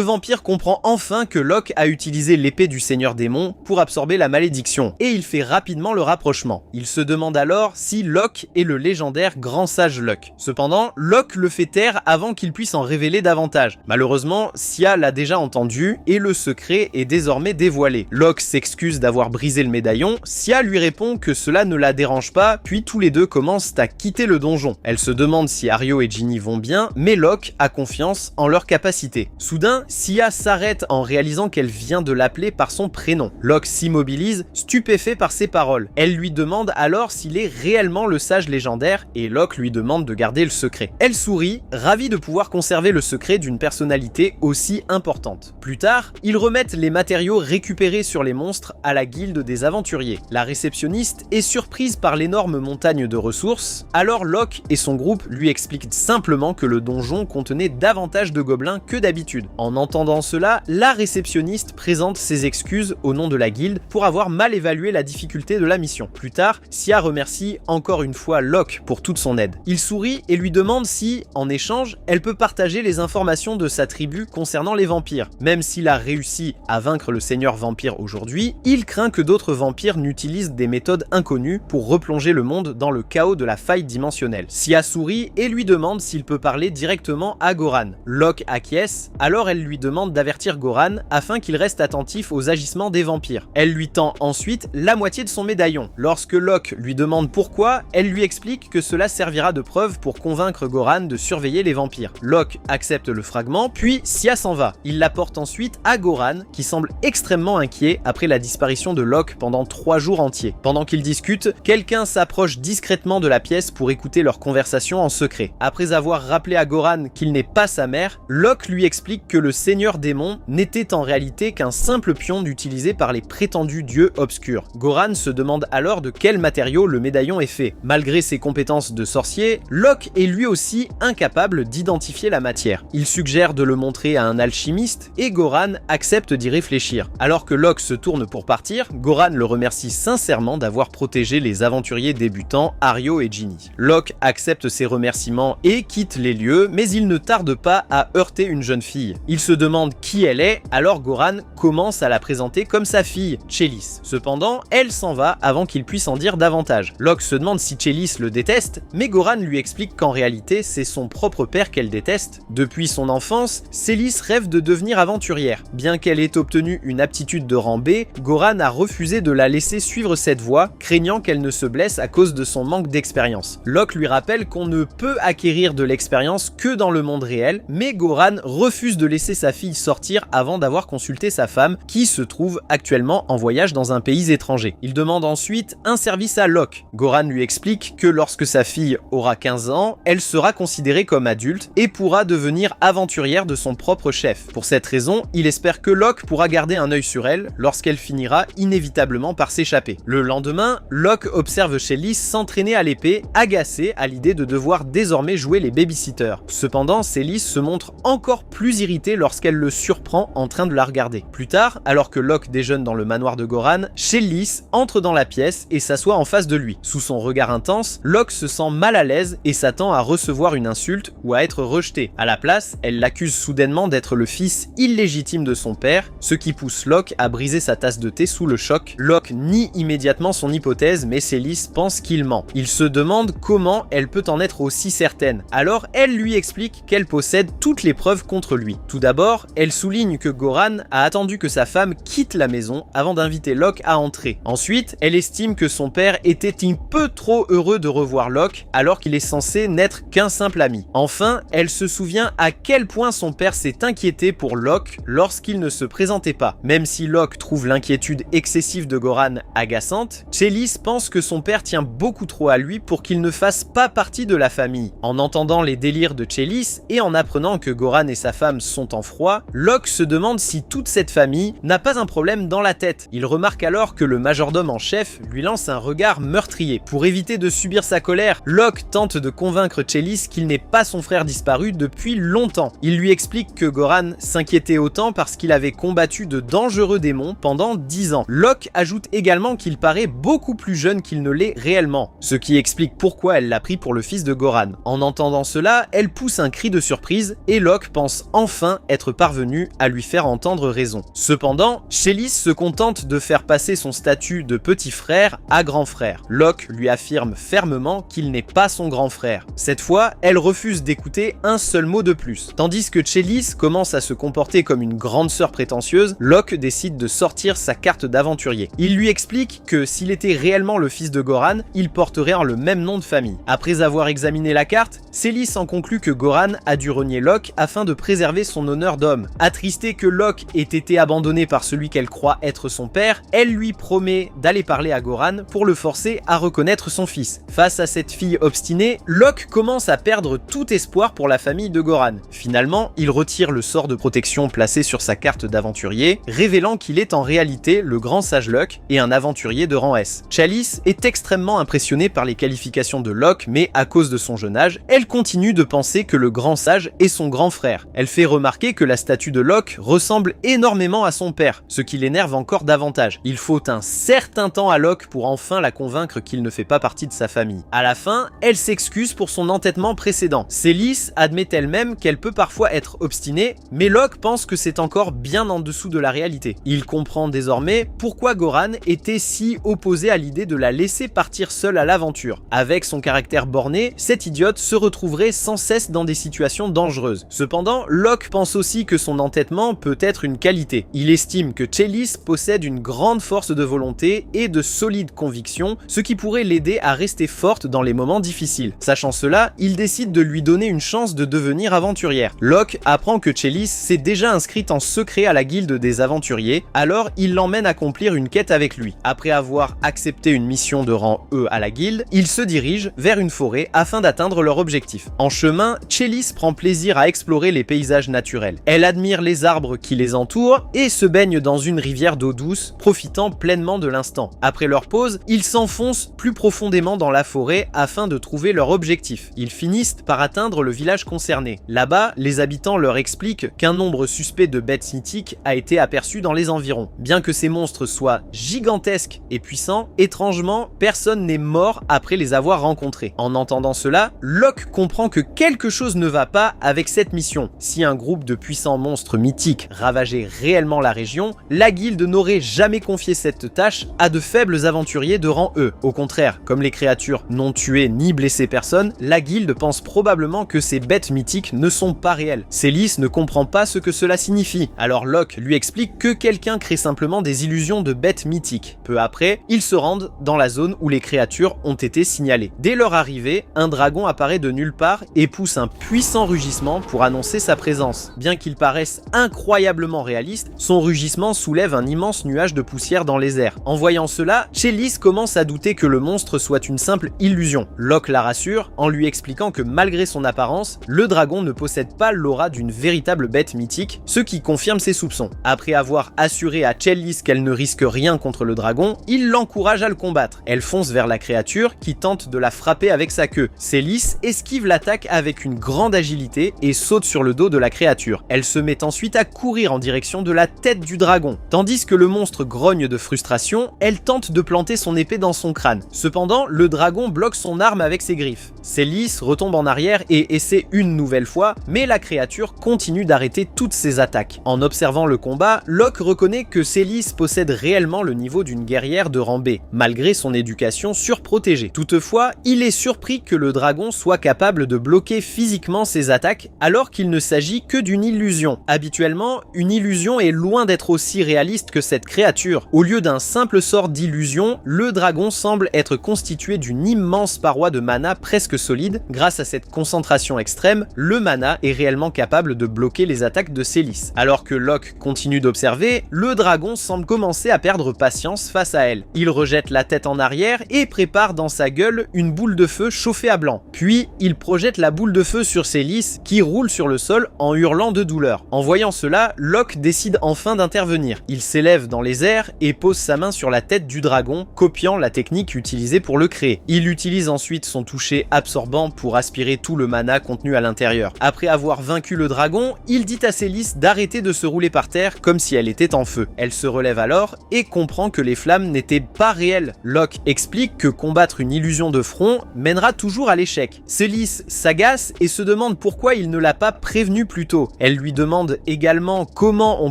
Speaker 1: vampire comprend enfin que Locke a utilisé l'épée du Seigneur Démon pour absorber la malédiction, et il fait rapidement le rapprochement. Il se demande alors si Locke est le légendaire grand sage Locke. Cependant, Locke le fait taire avant qu'il puisse en révéler davantage. Malheureusement, Sia l'a déjà entendu, et le secret est désormais dévoilé. Locke s'excuse d'avoir brisé le médaillon, Sia lui répond que cela ne la dérange pas, puis tous les deux commencent à quitter le donjon. Elle se demande si Ario et Ginny vont bien, mais Locke a confiance en leur capacité. Soudain, Sia s'arrête en réalisant qu'elle vient de l'appeler par son prénom. Locke s'immobilise, stupéfait par ses paroles. Elle lui demande alors s'il est réellement le sage légendaire, et Locke lui demande de garder le secret. Elle sourit, ravie de pouvoir conserver le secret d'une personnalité aussi importante. Plus tard, ils remettent les matériaux récupérés sur les monstres à la guilde des aventuriers. La réceptionniste est surprise par l'énorme montagne de ressources, alors Locke et son groupe lui expliquent simplement que le donjon contenait davantage de gobelins que d'habitude. En entendant cela, la réceptionniste présente ses excuses au nom de la guilde pour avoir mal évalué la difficulté de la mission. Plus tard, Sia remercie encore une fois Locke pour toute son aide. Il sourit et lui demande si, en échange, elle peut partager les informations de sa tribu concernant les vampires. Même s'il a réussi à vaincre le seigneur vampire aujourd'hui, il craint que d'autres vampires n'utilisent des méthodes inconnues pour replonger le monde dans le chaos de la faille dimensionnelle. Sia sourit et lui demande s'il peut parler directement à Goran. Locke acquiesce, alors elle lui demande d'avertir Goran afin qu'il reste attentif aux agissements des vampires. Elle lui tend ensuite la moitié de son médaillon. Lorsque Locke lui demande pourquoi, elle lui explique que cela servira de preuve pour convaincre Goran de surveiller les vampires. Locke accepte le fragment, puis Sia s'en va. Il l'apporte ensuite à Goran, qui semble extrêmement inquiet après la disparition de Locke pendant 3 jours entiers. Pendant qu'ils discutent, quelqu'un s'approche discrètement de la pièce pour écouter leur conversation en secret. Après avoir rappelé à Goran qu'il n'est pas sa mère, Locke lui explique que le Seigneur Démon n'était en réalité qu'un simple pion utilisé par les prétendus dieux obscurs. Goran se demande alors de quel matériau le médaillon est fait. Malgré ses compétences de sorcier, Locke est lui aussi incapable d'identifier la matière. Il suggère de le montrer à un alchimiste et Goran accepte d'y réfléchir. Alors que Locke se tourne pour partir, Goran le remercie sincèrement d'avoir protégé les aventuriers débutants Ario et Ginny. Locke accepte ses remerciements et quitte les lieux, mais il ne tarde pas à heurter une jeune fille. Il se demande qui elle est, alors Goran commence à la présenter comme sa fille, Chalice. Cependant, elle s'en va avant qu'il puisse en dire davantage. Locke se demande si Chalice le déteste, mais Goran lui explique qu'en réalité, c'est son propre père qu'elle déteste. Depuis son enfance, Chalice rêve de devenir aventurière. Bien qu'elle ait obtenu une aptitude de rang B, Goran a refusé de la laisser suivre cette voie, craignant qu'elle ne se blesse à cause de son manque d'expérience. Locke lui rappelle qu'on ne peut acquérir de l'expérience que dans le monde réel, mais Goran refuse de laisser sa fille sortir avant d'avoir consulté sa femme, qui se trouve actuellement en voyage dans un pays étranger. Il demande ensuite un service à Locke. Goran lui explique que lorsque sa fille aura 15 ans, elle sera considérée comme adulte et pourra devenir aventurière de son propre chef. Pour cette raison, il espère que Locke pourra garder un œil sur elle lorsqu'elle finira inévitablement par s'échapper. Le lendemain, Locke observe Chalice s'entraîner à l'épée, agacé à l'idée de devoir désormais jouer les babysitters. Cependant, Chalice se montre encore plus irritée lorsqu'elle le surprend en train de la regarder. Plus tard, alors que Locke déjeune dans le manoir de Goran, Chalice entre dans la pièce et s'assoit en face de lui. Sous son regard intense, Locke se sent mal à l'aise et s'attend à recevoir une insulte ou à être rejeté. À la place, elle l'accuse soudainement d'être le fils illégitime de son père, ce qui pousse Locke à briser sa tasse de thé sous le choc. Locke nie immédiatement son hypothèse, mais Chalice pense qu'il ment. Il se demande comment elle peut en être aussi certaine. Alors elle lui explique qu'elle possède toutes les preuves contre lui. Tout d'abord, elle souligne que Goran a attendu que sa femme quitte la maison avant d'inviter Locke à entrer. Ensuite, elle estime que son père était un peu trop heureux de revoir Locke alors qu'il est censé n'être qu'un simple ami. Enfin, elle se souvient à quel point son père s'est inquiété pour Locke lorsqu'il ne se présentait pas. Même si Locke trouve l'inquiétude excessive de Goran agaçante, Chelis pense que son père tient beaucoup trop à lui pour qu'il ne fasse pas partie de la famille. En entendant les délires de Chelis et en apprenant que Goran et sa femme sont en froid, Locke se demande si toute cette famille n'a pas un problème dans la tête. Il remarque alors que le majordome en chef lui lance un regard meurtrier. Pour éviter de subir sa colère, Locke tente de convaincre Chelis qu'il n'est pas son frère disparu depuis longtemps. Il lui explique que Goran s'inquiétait autant parce qu'il avait combattu de dangereux démons pendant 10 ans. Locke ajoute également qu'il paraît beaucoup plus jeune qu'il ne l'est réellement, ce qui explique pourquoi elle l'a pris pour le fils de Goran. En entendant cela, elle pousse un cri de surprise et Locke pense enfin être parvenu à lui faire entendre raison. Cependant, Chelis se contente de faire passer son statut de petit frère à grand frère. Locke lui affirme fermement qu'il n'est pas son grand frère. Cette fois, elle refuse d'écouter un seul mot de plus. Tandis que Chelis commence à se comporter comme une grande sœur prétentieuse, Locke décide de sortir sa carte d'aventurier. Il lui explique que s'il était réellement le fils de Goran, il porterait le même nom de famille. Après avoir examiné la carte, Chelis en conclut que Goran a dû renier Locke afin de préserver son honneur d'homme. Attristée que Locke ait été abandonné par celui qu'elle croit être son père, elle lui promet d'aller parler à Goran pour le forcer à reconnaître son fils. Face à cette fille obstinée, Locke commence à perdre tout espoir pour la famille de Goran. Finalement, il retire le sort de protection placé sur sa carte d'aventurier, révélant qu'il est en réalité le grand sage Locke et un aventurier de rang S. Chelis est extrêmement impressionnée par les qualifications de Locke, mais à cause de son jeune âge, elle continue de penser que le grand sage est son grand frère. Elle fait remarquer que la statue de Locke ressemble énormément à son père, ce qui l'énerve encore davantage. Il faut un certain temps à Locke pour enfin la convaincre qu'il ne fait pas partie de sa famille. À la fin, elle s'excuse pour son entêtement précédent. Chelis admet elle-même qu'elle peut parfois être obstinée, mais Locke pense que c'est encore bien en dessous de la réalité. Il comprend désormais pourquoi Goran était si opposé à l'idée de la laisser partir seule à l'aventure. Avec son caractère borné, cette idiote se retrouverait sans cesse dans des situations dangereuses. Cependant, Locke pense aussi que son entêtement peut être une qualité. Il estime que Chelis possède une grande force de volonté et de solides convictions, ce qui pourrait l'aider à rester forte dans les moments difficiles. Sachant cela, il décide de lui donner une chance de devenir aventurière. Locke apprend que Chelis s'est déjà inscrite en secret à la guilde des aventuriers, alors il l'emmène accomplir une quête avec lui. Après avoir accepté une mission de rang E à la guilde, il se dirige vers une forêt afin d'atteindre leur objectif. En chemin, Chelis prend plaisir à explorer les paysages naturels. Elle admire les arbres qui les entourent et se baigne dans une rivière d'eau douce, profitant pleinement de l'instant. Après leur pause, ils s'enfoncent plus profondément dans la forêt afin de trouver leur objectif. Ils finissent par atteindre le village concerné. Là-bas, les habitants leur expliquent qu'un nombre suspect de bêtes mythiques a été aperçu dans les environs. Bien que ces monstres soient gigantesques et puissants, étrangement, personne n'est mort après les avoir rencontrés. En entendant cela, Locke comprend que quelque chose ne va pas avec cette mission. Si un groupe de puissants monstres mythiques ravageait réellement la région, la guilde n'aurait jamais confié cette tâche à de faibles aventuriers de rang E. Au contraire, comme les créatures n'ont tué ni blessé personne, la guilde pense probablement que ces bêtes mythiques ne sont pas réelles. Chelis ne comprend pas ce que cela signifie, alors Locke lui explique que quelqu'un crée simplement des illusions de bêtes mythiques. Peu après, ils se rendent dans la zone où les créatures ont été signalées. Dès leur arrivée, un dragon apparaît de nulle part et pousse un puissant rugissement pour annoncer sa présence. Bien qu'il paraisse incroyablement réaliste, son rugissement soulève un immense nuage de poussière dans les airs. En voyant cela, Chelis commence à douter que le monstre soit une simple illusion. Locke la rassure en lui expliquant que malgré son apparence, le dragon ne possède pas l'aura d'une véritable bête mythique, ce qui confirme ses soupçons. Après avoir assuré à Chelis qu'elle ne risque rien contre le dragon, il l'encourage à le combattre. Elle fonce vers la créature qui tente de la frapper avec sa queue. Chelis esquive l'attaque avec une grande agilité et saute sur le dos de la créature. Elle se met ensuite à courir en direction de la tête du dragon. Tandis que le monstre grogne de frustration, elle tente de planter son épée dans son crâne. Cependant, le dragon bloque son arme avec ses griffes. Chelis retombe en arrière et essaie une nouvelle fois, mais la créature continue d'arrêter toutes ses attaques. En observant le combat, Locke reconnaît que Chelis possède réellement le niveau d'une guerrière de rang B, malgré son éducation surprotégée. Toutefois, il est surpris que le dragon soit capable de bloquer physiquement ses ses attaques alors qu'il ne s'agit que d'une illusion. Habituellement, une illusion est loin d'être aussi réaliste que cette créature. Au lieu d'un simple sort d'illusion, le dragon semble être constitué d'une immense paroi de mana presque solide. Grâce à cette concentration extrême, le mana est réellement capable de bloquer les attaques de Célis. Alors que Locke continue d'observer, le dragon semble commencer à perdre patience face à elle. Il rejette la tête en arrière et prépare dans sa gueule une boule de feu chauffée à blanc. Puis, il projette la boule de feu sur Célis qui roule sur le sol en hurlant de douleur. En voyant cela, Locke décide enfin d'intervenir. Il s'élève dans les airs et pose sa main sur la tête du dragon, copiant la technique utilisée pour le créer. Il utilise ensuite son toucher absorbant pour aspirer tout le mana contenu à l'intérieur. Après avoir vaincu le dragon, il dit à Célis d'arrêter de se rouler par terre comme si elle était en feu. Elle se relève alors et comprend que les flammes n'étaient pas réelles. Locke explique que combattre une illusion de front mènera toujours à l'échec. Célis s'agace et se demande pourquoi il ne l'a pas prévenu plus tôt. Elle lui demande également comment on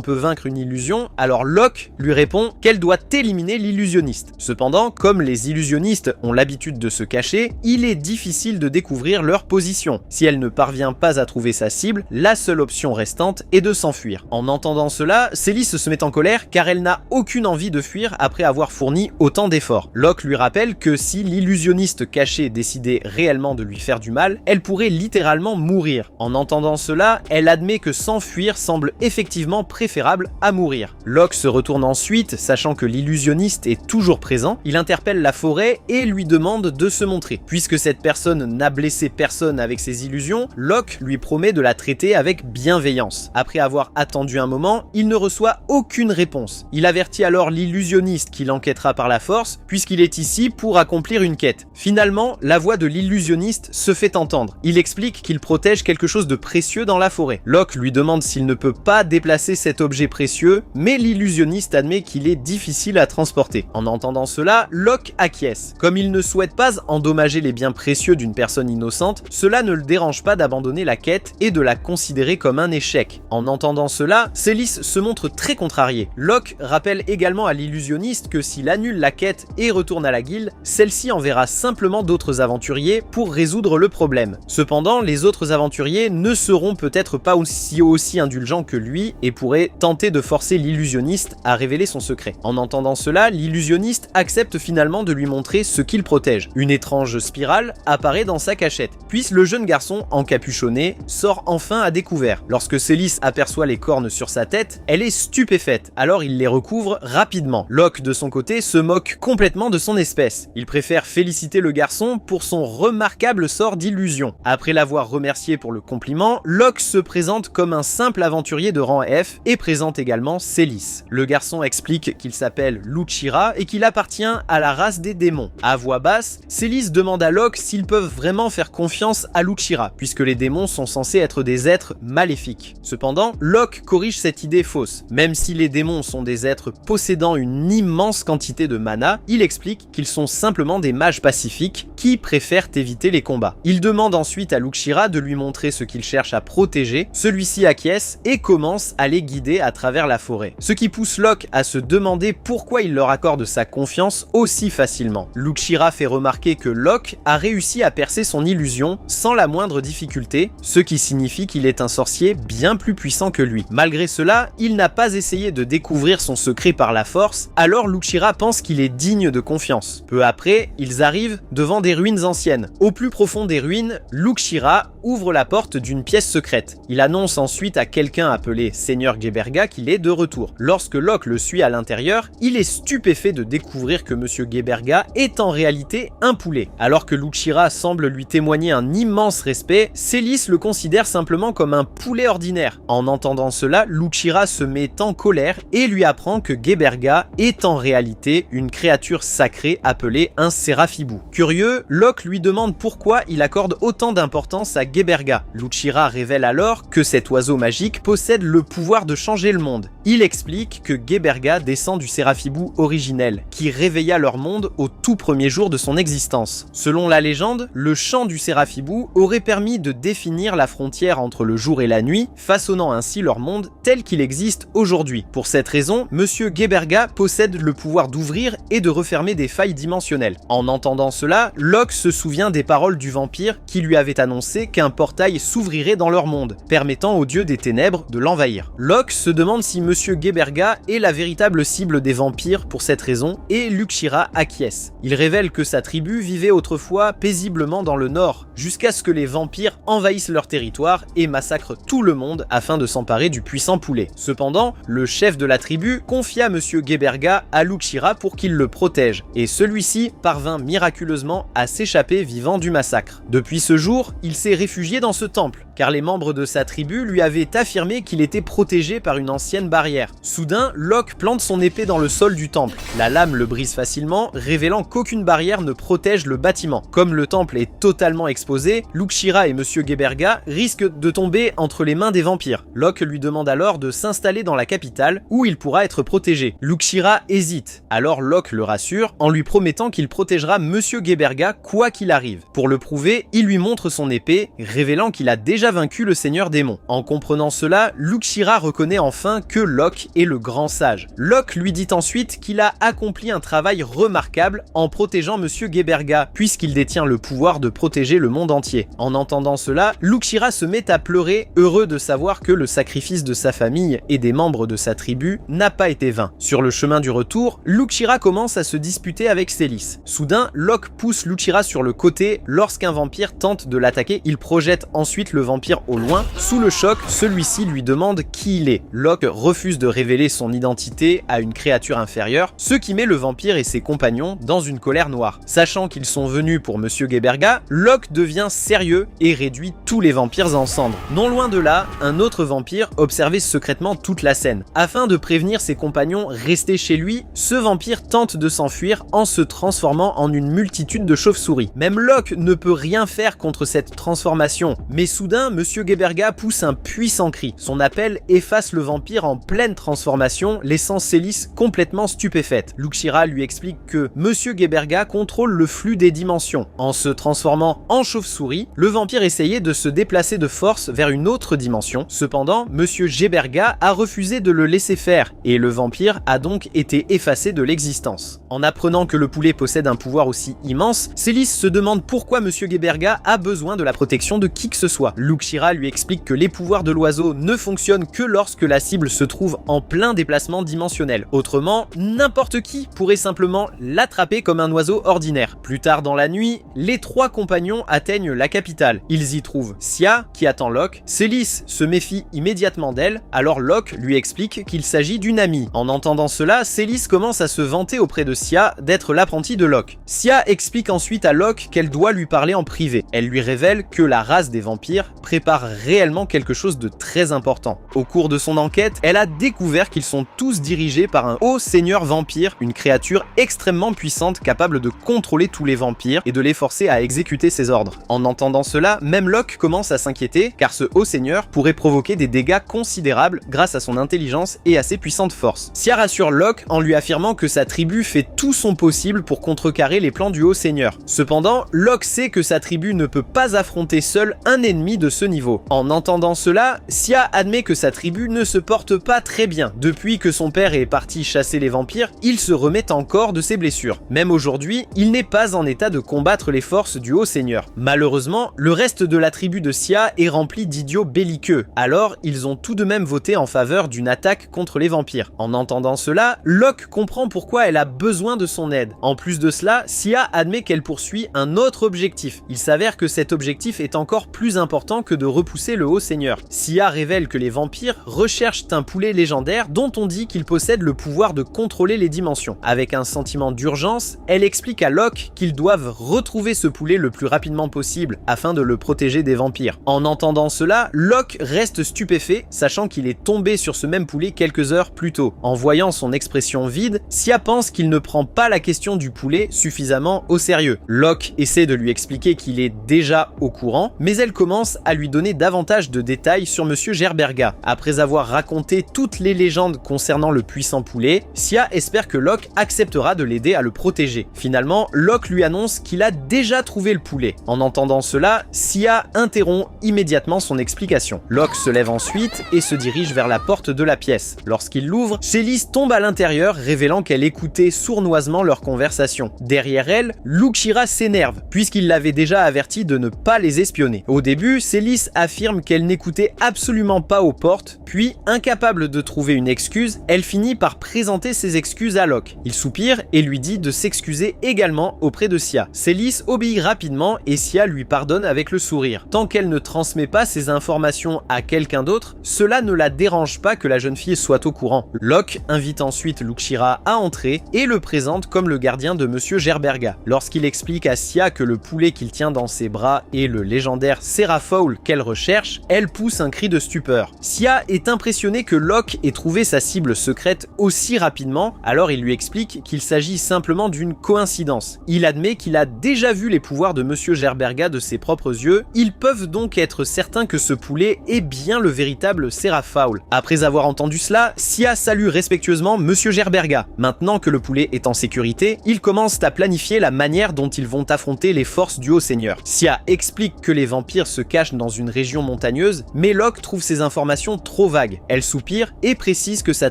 Speaker 1: peut vaincre une illusion, alors Locke lui répond qu'elle doit éliminer l'illusionniste. Cependant, comme les illusionnistes ont l'habitude de se cacher, il est difficile de découvrir leur position. Si elle ne parvient pas à trouver sa cible, la seule option restante est de s'enfuir. En entendant cela, Célis se met en colère car elle n'a aucune envie de fuir après avoir fourni autant d'efforts. Locke lui rappelle que si l'illusionniste caché décidait réellement de lui faire du mal, elle pourrait littéralement mourir. En entendant cela, elle admet que s'enfuir semble effectivement préférable à mourir. Locke se retourne ensuite, sachant que l'illusionniste est toujours présent. Il interpelle la forêt et lui demande de se montrer. Puisque cette personne n'a blessé personne avec ses illusions, Locke lui promet de la traiter avec bienveillance. Après avoir attendu un moment, il ne reçoit aucune réponse. Il avertit alors l'illusionniste qu'il enquêtera par la force, puisqu'il est ici pour accomplir une quête. Finalement, la voix de l'illusionniste se fait entendre. Il explique qu'il protège quelque chose de précieux dans la forêt. Locke lui demande s'il ne peut pas déplacer cet objet précieux, mais l'illusionniste admet qu'il est difficile à transporter. En entendant cela, Locke acquiesce. Comme il ne souhaite pas endommager les biens précieux d'une personne innocente, cela ne le dérange pas d'abandonner la quête et de la considérer comme un échec. En entendant cela, Célis se montre très contrarié. Locke rappelle également à l'illusionniste que s'il annule la quête et retourne à la guilde, celle-ci enverra simplement d'autres aventuriers pour résoudre le problème. Cependant, les autres aventuriers ne seront peut-être pas aussi indulgents que lui et pourraient tenter de forcer l'illusionniste à révéler son secret. En entendant cela, l'illusionniste accepte finalement de lui montrer ce qu'il protège. Une étrange spirale apparaît dans sa cachette. Puis le jeune garçon, encapuchonné, sort enfin à découvert. Lorsque Célis aperçoit les cornes sur sa tête, elle est stupéfaite, alors il les recouvre rapidement. Locke, de son côté, se moque complètement de son espèce. Il préfère féliciter le garçon pour son remarquable sort d'illusion. Après l'avoir remercié pour le compliment, Locke se présente comme un simple aventurier de rang F et présente également Célis. Le garçon explique qu'il s'appelle Lucira et qu'il appartient à la race des démons. À voix basse, Célis demande à Locke s'ils peuvent vraiment faire confiance à Lucira, puisque les démons sont censés être des êtres maléfiques. Cependant, Locke corrige cette idée fausse. Même si les démons sont des êtres possédant une immense quantité de mana, il explique qu'ils sont simplement des mages pacifiques qui préfèrent éviter les combats. Il demande ensuite à Lucira de lui montrer ce qu'il cherche à protéger. Celui-ci acquiesce et commence à les guider à travers la forêt. Ce qui pousse Locke à se demander pourquoi il leur accorde sa confiance aussi facilement. Lucira fait remarquer que Locke a réussi à percer son illusion sans la moindre difficulté, ce qui signifie qu'il est un sorcier bien plus puissant que lui. Malgré cela, il n'a pas essayé de découvrir son secret par la force, alors Lucira pense qu'il est digne de confiance. Peu après, ils arrivent devant des ruines anciennes. Au plus profond des ruines, Lucira ouvre la porte d'une pièce secrète. Il annonce ensuite à quelqu'un appelé Seigneur Geberga qu'il est de retour. Lorsque Locke le suit à l'intérieur, il est stupéfait de découvrir que Monsieur Geberga est en réalité un poulet. Alors que Lucira semble lui témoigner un immense respect, Célis le considère simplement comme un poulet ordinaire. En entendant cela, Lucira se met en colère et lui apprend que Geberga est en réalité une créature sacrée appelée un Seraphibou. Curieux, Locke lui demande pourquoi il accorde autant d'importance à Geberga. Lucira révèle alors que cet oiseau magique possède le pouvoir de changer le monde. Il explique que Geberga descend du Seraphibou originel, qui réveilla leur monde au tout premier jour de son existence. Selon la légende, le chant du Seraphibou aurait permis de définir la frontière entre le jour et la nuit, façonnant ainsi leur monde tel qu'il existe aujourd'hui. Pour cette raison, Monsieur Geberga possède le pouvoir d'ouvrir et de refermer des failles dimensionnelles. En entendant cela, Locke se souvient des paroles du vampire qui lui avait annoncé qu'un portail s'ouvrirait dans leur monde, permettant au dieu des ténèbres de l'envahir. Locke se demande si Monsieur Geberga est la véritable cible des vampires pour cette raison, et Luke Shira acquiesce. Il révèle que sa tribu vivait autrefois paisiblement dans le nord, jusqu'à ce que les vampires envahissent leur territoire et massacrent tout le monde afin de s'emparer du puissant poulet. Cependant, le chef de la tribu confia Monsieur Geberga à Luke Shira pour qu'il le protège, et celui-ci parvint miraculeusement à s'échapper vivant du massacre. Depuis ce jour, il s'est réfugié dans ce temple, car les membres de sa tribu lui avaient affirmé qu'il était protégé par une ancienne barrière. Soudain, Locke plante son épée dans le sol du temple. La lame le brise facilement, révélant qu'aucune barrière ne protège le bâtiment. Comme le temple est totalement exposé, Luke Shira et Monsieur Geberga risquent de tomber entre les mains des vampires. Locke lui demande alors de s'installer dans la capitale, où il pourra être protégé. Luke Shira hésite. Alors Locke le rassure, en lui promettant qu'il protégera Monsieur Geberga quoi qu'il arrive. Pour le prouver, il lui montre son épée, révélant qu'il a déjà vaincu le Seigneur Démon. En comprenant cela, Luke Shira reconnaît enfin que Locke est le grand sage. Locke lui dit ensuite qu'il a accompli un travail remarquable en protégeant Monsieur Geberga, puisqu'il détient le pouvoir de protéger le monde entier. En entendant cela, Luke Shira se met à pleurer, heureux de savoir que le sacrifice de sa famille et des membres de sa tribu n'a pas été vain. Sur le chemin du retour, Luke Shira commence à se disputer avec Célis. Soudain, Locke pousse Luke Shira sur le côté lorsqu'un vampire tente de l'attaquer. Il projette ensuite le vampire au loin. Sous le choc, celui-ci lui demande qui il est. Locke refuse de révéler son identité à une créature inférieure, ce qui met le vampire et ses compagnons dans une colère noire. Sachant qu'ils sont venus pour Monsieur Geberga, Locke devient sérieux et réduit tous les vampires en cendres. Non loin de là, un autre vampire observait secrètement toute la scène. Afin de prévenir ses compagnons restés chez lui, ce vampire tente de s'enfuir en se transformant en une multitude de chauves-souris. Même Locke ne peut rien faire contre cette transformation, mais soudain, Monsieur Geberga pousse un puissant cri. Son appel efface le vampire en pleine transformation, laissant Célis complètement stupéfaite. Luke Shira lui explique que Monsieur Geberga contrôle le flux des dimensions. En se transformant en chauve-souris, le vampire essayait de se déplacer de force vers une autre dimension. Cependant, Monsieur Geberga a refusé de le laisser faire, et le vampire a donc été effacé de l'existence. En apprenant que le poulet possède un pouvoir aussi immense, Célis se demande pourquoi Monsieur Geberga a besoin de la protection de qui que ce soit. Luke Shira lui explique que les pouvoirs de l'oiseau ne fonctionnent que lorsque la cible se trouve en plein déplacement dimensionnel. Autrement, n'importe qui pourrait simplement l'attraper comme un oiseau ordinaire. Plus tard dans la nuit, les trois compagnons atteignent la capitale. Ils y trouvent Sia, qui attend Locke. Célis se méfie immédiatement d'elle, alors Locke lui explique qu'il s'agit d'une amie. En entendant cela, Célis commence à se vanter auprès de Sia d'être l'apprentie de Locke. Sia explique ensuite à Locke qu'elle doit lui parler en privé. Elle lui révèle que la race des vampires prépare réellement quelque chose de très important. Au cours de son enquête, elle a découvert qu'ils sont tous dirigés par un haut seigneur vampire, une créature extrêmement puissante capable de contrôler tous les vampires et de les forcer à exécuter ses ordres. En entendant cela, même Locke commence à s'inquiéter car ce haut seigneur pourrait provoquer des dégâts considérables grâce à son intelligence et à ses puissantes forces. Sia rassure Locke en lui affirmant que sa tribu fait tout son possible pour contrecarrer les plans du haut seigneur. Cependant, Locke sait que sa tribu ne peut pas affronter seule un ennemi de ce niveau. En entendant cela, Sia admet que sa tribu ne se porte pas très bien. Depuis que son père est parti chasser les vampires, il se remet encore de ses blessures. Même aujourd'hui, il n'est pas en état de combattre les forces du haut seigneur. Malheureusement, le reste de la tribu de Sia est rempli d'idiots belliqueux. Alors, ils ont tout de même voté en faveur d'une attaque contre les vampires. En entendant cela, Locke comprend pourquoi elle a besoin de son aide. En plus de cela, Sia admet qu'elle poursuit un autre objectif. Il s'avère que cet objectif est encore plus important que de repousser le haut seigneur. Sia révèle que les vampires recherchent un poulet légendaire dont on dit qu'il possède le pouvoir de contrôler les dimensions. Avec un sentiment d'urgence, elle explique à Locke qu'ils doivent retrouver ce poulet le plus rapidement possible afin de le protéger des vampires. En entendant cela, Locke reste stupéfait, sachant qu'il est tombé sur ce même poulet quelques heures plus tôt. En voyant son expression vide, Sia pense qu'il ne prend pas la question du poulet suffisamment au sérieux. Locke essaie de lui expliquer qu'il est déjà au courant, mais elle commence à lui donner davantage de détails sur Monsieur Geberga. Après avoir raconté toutes les légendes concernant le puissant poulet, Sia espère que Locke acceptera de l'aider à le protéger. Finalement, Locke lui annonce qu'il a déjà trouvé le poulet. En entendant cela, Sia interrompt immédiatement son explication. Locke se lève ensuite et se dirige vers la porte de la pièce. Lorsqu'il l'ouvre, Célis tombe à l'intérieur, révélant qu'elle écoutait sournoisement leur conversation. Derrière elle, Luke Shira s'énerve, puisqu'il l'avait déjà averti de ne pas les espionner. Au début, Célis Célis affirme qu'elle n'écoutait absolument pas aux portes, puis, incapable de trouver une excuse, elle finit par présenter ses excuses à Locke. Il soupire et lui dit de s'excuser également auprès de Sia. Célis obéit rapidement et Sia lui pardonne avec le sourire. Tant qu'elle ne transmet pas ces informations à quelqu'un d'autre, cela ne la dérange pas que la jeune fille soit au courant. Locke invite ensuite Luxshira à entrer et le présente comme le gardien de Monsieur Gerberga. Lorsqu'il explique à Sia que le poulet qu'il tient dans ses bras est le légendaire Seraphol qu'elle recherche, elle pousse un cri de stupeur. Sia est impressionné que Locke ait trouvé sa cible secrète aussi rapidement, alors il lui explique qu'il s'agit simplement d'une coïncidence. Il admet qu'il a déjà vu les pouvoirs de Monsieur Gerberga de ses propres yeux, ils peuvent donc être certains que ce poulet est bien le véritable Seraphol. Après avoir entendu cela, Sia salue respectueusement Monsieur Gerberga. Maintenant que le poulet est en sécurité, ils commencent à planifier la manière dont ils vont affronter les forces du Haut-Seigneur. Sia explique que les vampires se cachent dans une région montagneuse, mais Locke trouve ces informations trop vagues. Elle soupire et précise que sa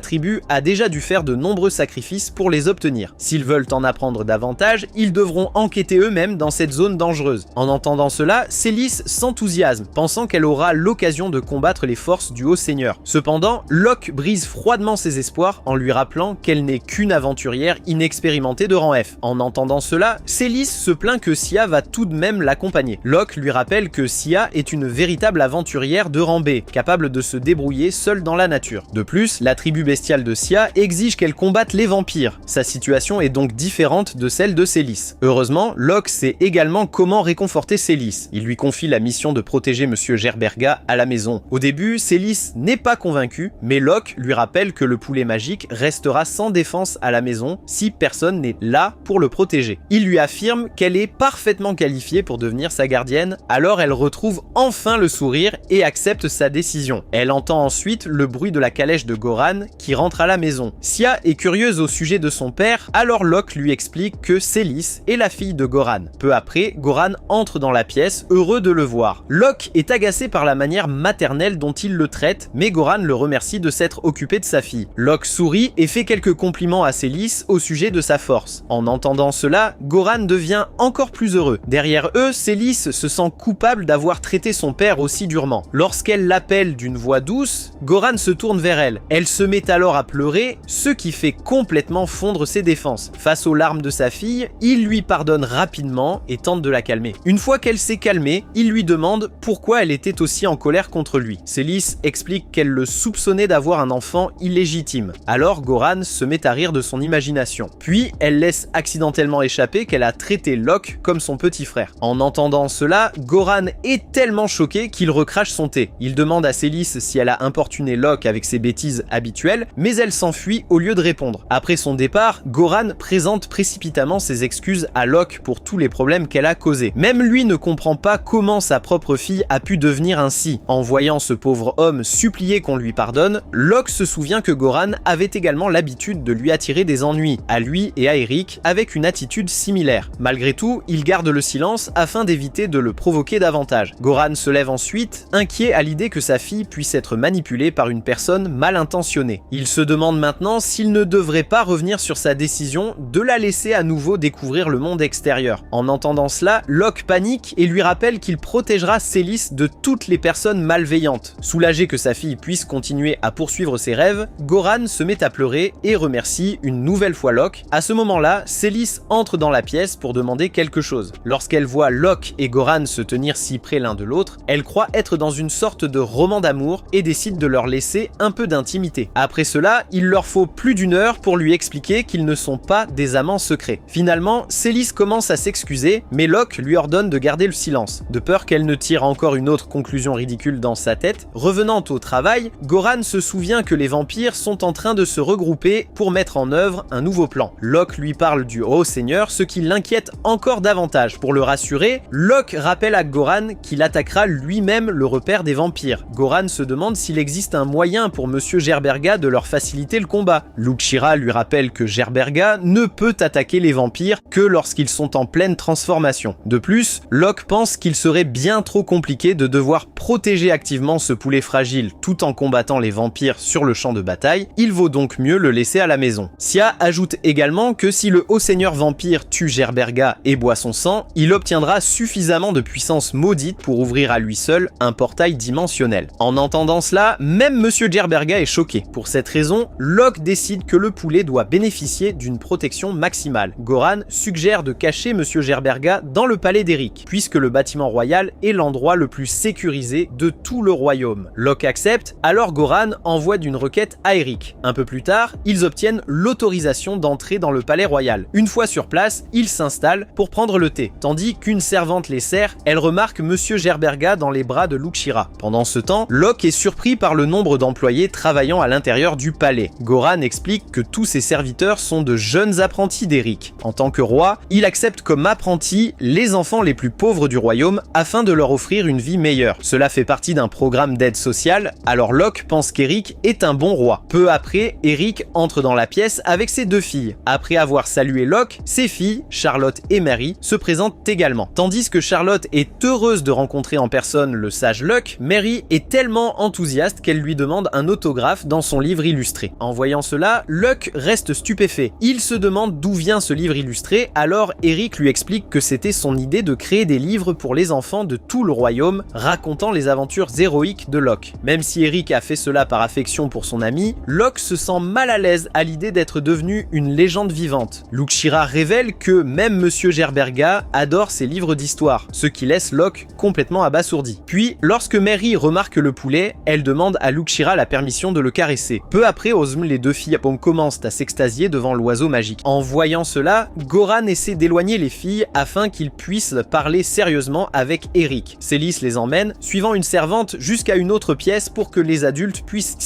Speaker 1: tribu a déjà dû faire de nombreux sacrifices pour les obtenir. S'ils veulent en apprendre davantage, ils devront enquêter eux-mêmes dans cette zone dangereuse. En entendant cela, Célis s'enthousiasme, pensant qu'elle aura l'occasion de combattre les forces du Haut-Seigneur. Cependant, Locke brise froidement ses espoirs en lui rappelant qu'elle n'est qu'une aventurière inexpérimentée de rang F. En entendant cela, Célis se plaint que Sia va tout de même l'accompagner. Locke lui rappelle que Sia est une véritable aventurière de rang B, capable de se débrouiller seule dans la nature. De plus, la tribu bestiale de Sia exige qu'elle combatte les vampires. Sa situation est donc différente de celle de Célis. Heureusement, Locke sait également comment réconforter Célis. Il lui confie la mission de protéger Monsieur Gerberga à la maison. Au début, Célis n'est pas convaincu, mais Locke lui rappelle que le poulet magique restera sans défense à la maison si personne n'est là pour le protéger. Il lui affirme qu'elle est parfaitement qualifiée pour devenir sa gardienne, alors elle retrouve enfin le sourire et accepte sa décision. Elle entend ensuite le bruit de la calèche de Goran qui rentre à la maison. Sia est curieuse au sujet de son père, alors Locke lui explique que Célis est la fille de Goran. Peu après, Goran entre dans la pièce, heureux de le voir. Locke est agacé par la manière maternelle dont il le traite, mais Goran le remercie de s'être occupé de sa fille. Locke sourit et fait quelques compliments à Célis au sujet de sa force. En entendant cela, Goran devient encore plus heureux. Derrière eux, Célis se sent coupable d'avoir traité son père aussi durement. Lorsqu'elle l'appelle d'une voix douce, Goran se tourne vers elle. Elle se met alors à pleurer, ce qui fait complètement fondre ses défenses. Face aux larmes de sa fille, il lui pardonne rapidement et tente de la calmer. Une fois qu'elle s'est calmée, il lui demande pourquoi elle était aussi en colère contre lui. Célis explique qu'elle le soupçonnait d'avoir un enfant illégitime. Alors Goran se met à rire de son imagination. Puis elle laisse accidentellement échapper qu'elle a traité Locke comme son petit frère. En entendant cela, Goran est tellement choqué qu'il recrache son thé. Il demande à Célis si elle a importuné Locke avec ses bêtises habituelles, mais elle s'enfuit au lieu de répondre. Après son départ, Goran présente précipitamment ses excuses à Locke pour tous les problèmes qu'elle a causés. Même lui ne comprend pas comment sa propre fille a pu devenir ainsi. En voyant ce pauvre homme supplier qu'on lui pardonne, Locke se souvient que Goran avait également l'habitude de lui attirer des ennuis, à lui et à Eric, avec une attitude similaire. Malgré tout, il garde le silence afin d'éviter de le provoquer davantage. Goran se lève ensuite, inquiet à l'idée que sa fille puisse être manipulée par une personne mal intentionnée. Il se demande maintenant s'il ne devrait pas revenir sur sa décision de la laisser à nouveau découvrir le monde extérieur. En entendant cela, Locke panique et lui rappelle qu'il protégera Célis de toutes les personnes malveillantes. Soulagé que sa fille puisse continuer à poursuivre ses rêves, Goran se met à pleurer et remercie une nouvelle fois Locke. À ce moment-là, Célis entre dans la pièce pour demander quelque chose. Lorsqu'elle voit Locke et Goran se tenir si près l'un de l'autre, elle croit être dans une sorte de roman d'amour et décide de leur laisser un peu d'intimité. Après cela, il leur faut plus d'une heure pour lui expliquer qu'ils ne sont pas des amants secrets. Finalement, Célis commence à s'excuser, mais Locke lui ordonne de garder le silence. De peur qu'elle ne tire encore une autre conclusion ridicule dans sa tête, revenant au travail, Goran se souvient que les vampires sont en train de se regrouper pour mettre en œuvre un nouveau plan. Locke lui parle du Haut-Seigneur, ce qui l'inquiète encore davantage. Pour le rassurer, Locke rappelle à Goran qu'il attaquera lui-même le repère des vampires. Goran se demande s'il existe un moyen pour Monsieur Gerberga de leur faciliter le combat. Luxshira lui rappelle que Gerberga ne peut attaquer les vampires que lorsqu'ils sont en pleine transformation. De plus, Locke pense qu'il serait bien trop compliqué de devoir protéger activement ce poulet fragile tout en combattant les vampires sur le champ de bataille, il vaut donc mieux le laisser à la maison. Sia ajoute également que si le Haut-Seigneur vampire tue Gerberga et boit son sang, il obtiendra suffisamment de puissance maudite pour ouvrir ouvrir à lui seul un portail dimensionnel. En entendant cela, même Monsieur Gerberga est choqué. Pour cette raison, Locke décide que le poulet doit bénéficier d'une protection maximale. Goran suggère de cacher Monsieur Gerberga dans le palais d'Eric, puisque le bâtiment royal est l'endroit le plus sécurisé de tout le royaume. Locke accepte, alors Goran envoie d'une requête à Eric. Un peu plus tard, ils obtiennent l'autorisation d'entrer dans le palais royal. Une fois sur place, ils s'installent pour prendre le thé, tandis qu'une servante les sert, elle remarque Monsieur Gerberga dans les bras de Luxira. Pendant ce temps, Locke est surpris par le nombre d'employés travaillant à l'intérieur du palais. Goran explique que tous ses serviteurs sont de jeunes apprentis d'Eric. En tant que roi, il accepte comme apprentis les enfants les plus pauvres du royaume afin de leur offrir une vie meilleure. Cela fait partie d'un programme d'aide sociale, alors Locke pense qu'Eric est un bon roi. Peu après, Eric entre dans la pièce avec ses deux filles. Après avoir salué Locke, ses filles, Charlotte et Mary, se présentent également. Tandis que Charlotte est heureuse de rencontrer en personne le sage Locke, Mary est tellement enthousiaste qu'elle lui demande un autographe dans son livre illustré. En voyant cela, Locke reste stupéfait. Il se demande d'où vient ce livre illustré, alors Eric lui explique que c'était son idée de créer des livres pour les enfants de tout le royaume, racontant les aventures héroïques de Locke. Même si Eric a fait cela par affection pour son ami, Locke se sent mal à l'aise à l'idée d'être devenu une légende vivante. Luxira révèle que même Monsieur Gerberga adore ses livres d'histoire, ce qui laisse Locke complètement abasourdi. Puis, lorsque Mary remarque le poulet, elle demande à Luxira la permission de le caresser. Peu après, les deux filles commencent à s'extasier devant l'oiseau magique. En voyant cela, Goran essaie d'éloigner les filles afin qu'ils puissent parler sérieusement avec Eric. Célis les emmène, suivant une servante, jusqu'à une autre pièce pour que les adultes puissent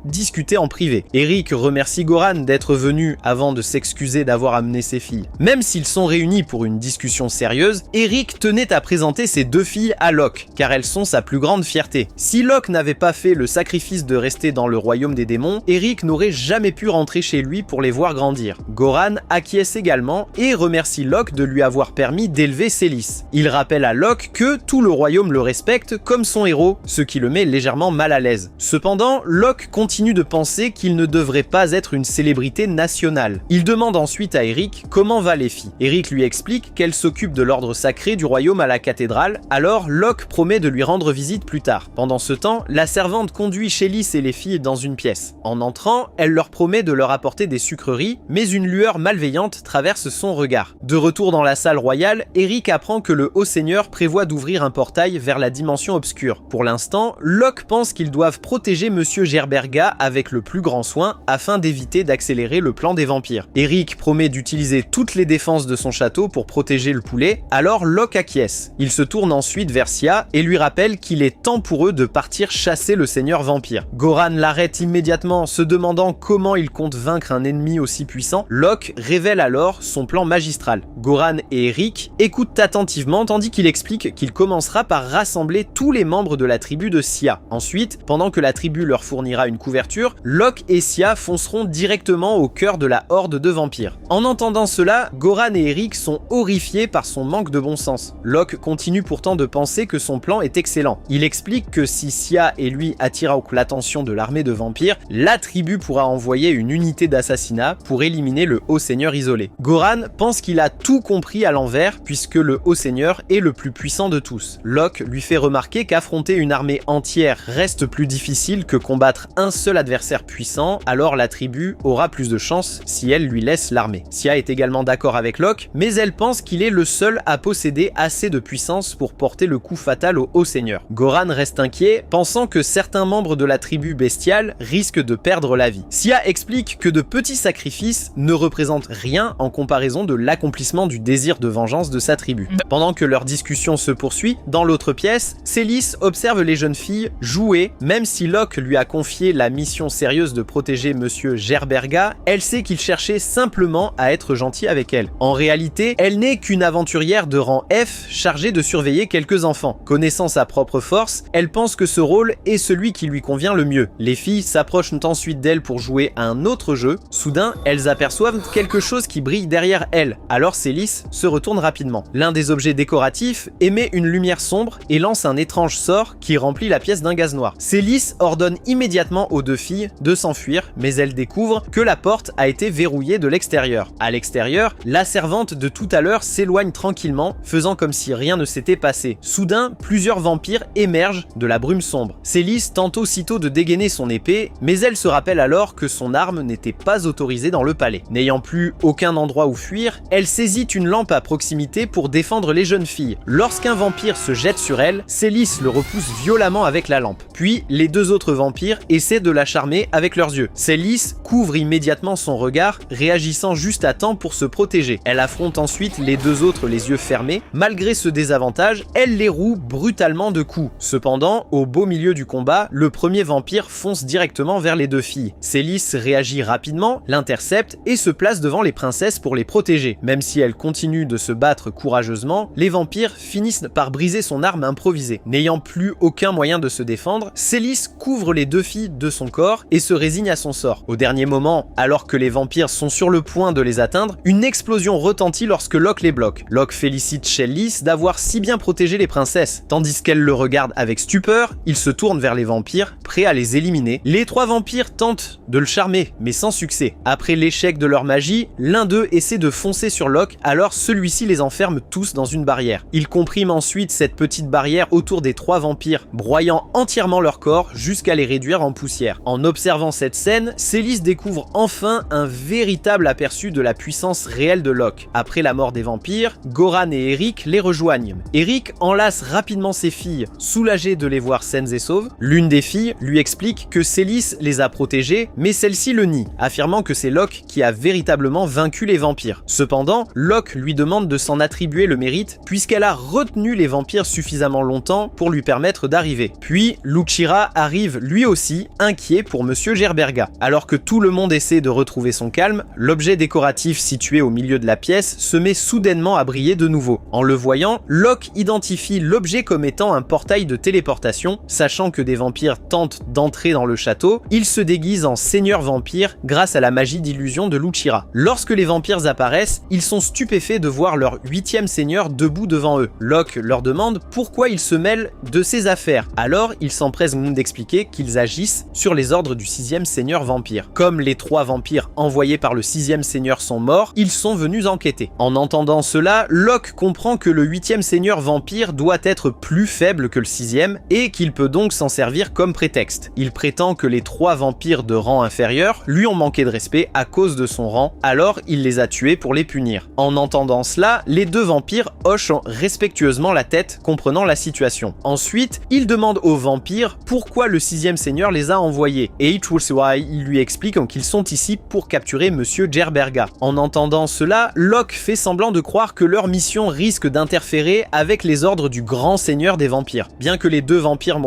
Speaker 1: discuter en privé. Eric remercie Goran d'être venu avant de s'excuser d'avoir amené ses filles. Même s'ils sont réunis pour une discussion sérieuse, Eric tenait à présenter ses deux filles à Locke, car elles sont sa plus grande fierté. Si Locke n'avait pas fait le sacrifice de rester dans le royaume des démons, Eric n'aurait jamais pu rentrer chez lui pour les voir grandir. Goran acquiesce également et remercie Locke de lui avoir permis d'élever Célis. Il rappelle à Locke que tout le royaume le respecte comme son héros, ce qui le met légèrement mal à l'aise. Cependant, Locke continue de penser qu'il ne devrait pas être une célébrité nationale. Il demande ensuite à Eric comment va les filles. Eric lui explique qu'elle s'occupe de l'ordre sacré du royaume à la cathédrale, alors Locke promet de lui rendre visite plus tard. Pendant ce temps, la servante conduit Célis et les filles dans une pièce. En entrant, elle leur promet de leur apporter des sucreries, mais une lueur malveillante traverse son regard. De retour dans la salle royale, Eric apprend que le Haut-Seigneur prévoit d'ouvrir un portail vers la dimension obscure. Pour l'instant, Locke pense qu'ils doivent protéger Monsieur Gerberga avec le plus grand soin afin d'éviter d'accélérer le plan des vampires. Eric promet d'utiliser toutes les défenses de son château pour protéger le poulet, alors Locke acquiesce. Il se tourne ensuite vers Sia et lui rappelle qu'il est temps pour eux de partir chasser le seigneur vampire. Goran l'arrête immédiatement, se demandant comment il compte vaincre un ennemi aussi puissant. Locke révèle alors son plan magistral. Goran et Eric écoutent attentivement tandis qu'il explique qu'il commencera par rassembler tous les membres de la tribu de Sia. Ensuite, pendant que la tribu leur fournira une couverture, Locke et Sia fonceront directement au cœur de la horde de vampires. En entendant cela, Goran et Eric sont horrifiés par son manque de bon sens. Locke continue pourtant de penser que son plan est excellent. Il explique que si Sia et lui attirent l'attention de l'armée de vampires, la tribu pourra envoyer une unité d'assassinat pour éliminer le Haut-Seigneur isolé. Goran pense qu'il a tout compris à l'envers puisque le Haut-Seigneur est le plus puissant de tous. Locke lui fait remarquer qu'affronter une armée entière reste plus difficile que combattre un seul adversaire puissant, alors la tribu aura plus de chance si elle lui laisse l'armée. Sia est également d'accord avec Locke, mais elle pense qu'il est le seul à posséder assez de puissance pour porter le coup fatal au Haut-Seigneur. Goran reste inquiet, pensant que certains membres de la tribu bestiale risquent de perdre la vie. Sia explique que de petits sacrifices ne représentent rien en comparaison de l'accomplissement du désir de vengeance de sa tribu. Pendant que leur discussion se poursuit, dans l'autre pièce, Célis observe les jeunes filles jouer. Même si Locke lui a confié la mission sérieuse de protéger Monsieur Gerberga, elle sait qu'il cherchait simplement à être gentil avec elle. En réalité, elle n'est qu'une aventurière de rang F chargée de surveiller quelques enfants. Connaissant sa propre force, elle pense que ce rôle est celui qui lui convient le mieux. Les filles s'approchent ensuite d'elle pour jouer à un autre jeu. Soudain, elles aperçoivent quelque chose qui brille derrière elles. Alors Célis se retourne rapidement. L'un des objets décoratifs émet une lumière sombre et lance un étrange sort qui remplit la pièce d'un gaz noir. Célis ordonne immédiatement aux deux filles de s'enfuir, mais elles découvrent que la porte a été verrouillée de l'extérieur. À l'extérieur, la servante de tout à l'heure s'éloigne tranquillement, faisant comme si rien ne s'était passé. Soudain, soudain, plusieurs vampires émergent de la brume sombre. Célis tente aussitôt de dégainer son épée, mais elle se rappelle alors que son arme n'était pas autorisée dans le palais. N'ayant plus aucun endroit où fuir, elle saisit une lampe à proximité pour défendre les jeunes filles. Lorsqu'un vampire se jette sur elle, Célis le repousse violemment avec la lampe. Puis, les deux autres vampires essaient de la charmer avec leurs yeux. Célis couvre immédiatement son regard, réagissant juste à temps pour se protéger. Elle affronte ensuite les deux autres les yeux fermés. Malgré ce désavantage, elle les roue brutalement de coups. Cependant, au beau milieu du combat, le premier vampire fonce directement vers les deux filles. Célis réagit rapidement, l'intercepte et se place devant les princesses pour les protéger. Même si elle continue de se battre courageusement, les vampires finissent par briser son arme improvisée. N'ayant plus aucun moyen de se défendre, Célis couvre les deux filles de son corps et se résigne à son sort. Au dernier moment, alors que les vampires sont sur le point de les atteindre, une explosion retentit lorsque Locke les bloque. Locke félicite Célis d'avoir si bien protégé les princesses. Tandis qu'elle le regarde avec stupeur, il se tourne vers les vampires, prêt à les éliminer. Les trois vampires tentent de le charmer, mais sans succès. Après l'échec de leur magie, l'un d'eux essaie de foncer sur Locke, alors celui-ci les enferme tous dans une barrière. Il comprime ensuite cette petite barrière autour des trois vampires, broyant entièrement leur corps jusqu'à les réduire en poussière. En observant cette scène, Célis découvre enfin un véritable aperçu de la puissance réelle de Locke. Après la mort des vampires, Goran et Eric les rejoignent. Eric enlace rapidement ses filles, soulagées de les voir saines et sauves. L'une des filles lui explique que Célis les a protégées, mais celle-ci le nie, affirmant que c'est Locke qui a véritablement vaincu les vampires. Cependant, Locke lui demande de s'en attribuer le mérite, puisqu'elle a retenu les vampires suffisamment longtemps pour lui permettre d'arriver. Puis, Lucira arrive lui aussi, inquiet pour Monsieur Gerberga. Alors que tout le monde essaie de retrouver son calme, l'objet décoratif situé au milieu de la pièce se met soudainement à briller de nouveau. En le voyant, Locke identifie l'objet comme étant un portail de téléportation. Sachant que des vampires tentent d'entrer dans le château, il se déguise en seigneur vampire grâce à la magie d'illusion de Lucira. Lorsque les vampires apparaissent, ils sont stupéfaits de voir leur 8e seigneur debout devant eux. Locke leur demande pourquoi ils se mêlent de ses affaires. Alors, ils s'empressent d'expliquer qu'ils agissent sur les ordres du 6e seigneur vampire. Comme les 3 vampires envoyés par le 6e seigneur sont morts, ils sont venus enquêter. En entendant cela, Locke comprend que le 8e seigneur vampire doit être plus faible que le 6e et qu'il peut donc s'en servir comme prétexte. Il prétend que les 3 vampires de rang inférieur lui ont manqué de respect à cause de son rang, alors il les a tués pour les punir. En entendant cela, les 2 vampires hochent respectueusement la tête, comprenant la situation. Ensuite, il demande aux vampires pourquoi le 6e seigneur les a envoyés, et il lui explique qu'ils sont ici pour capturer Monsieur Gerberga. En entendant cela, Locke fait semblant de croire que leur mission risque d'interférer avec les ordres du grand seigneur des vampires. Bien que les 2 vampires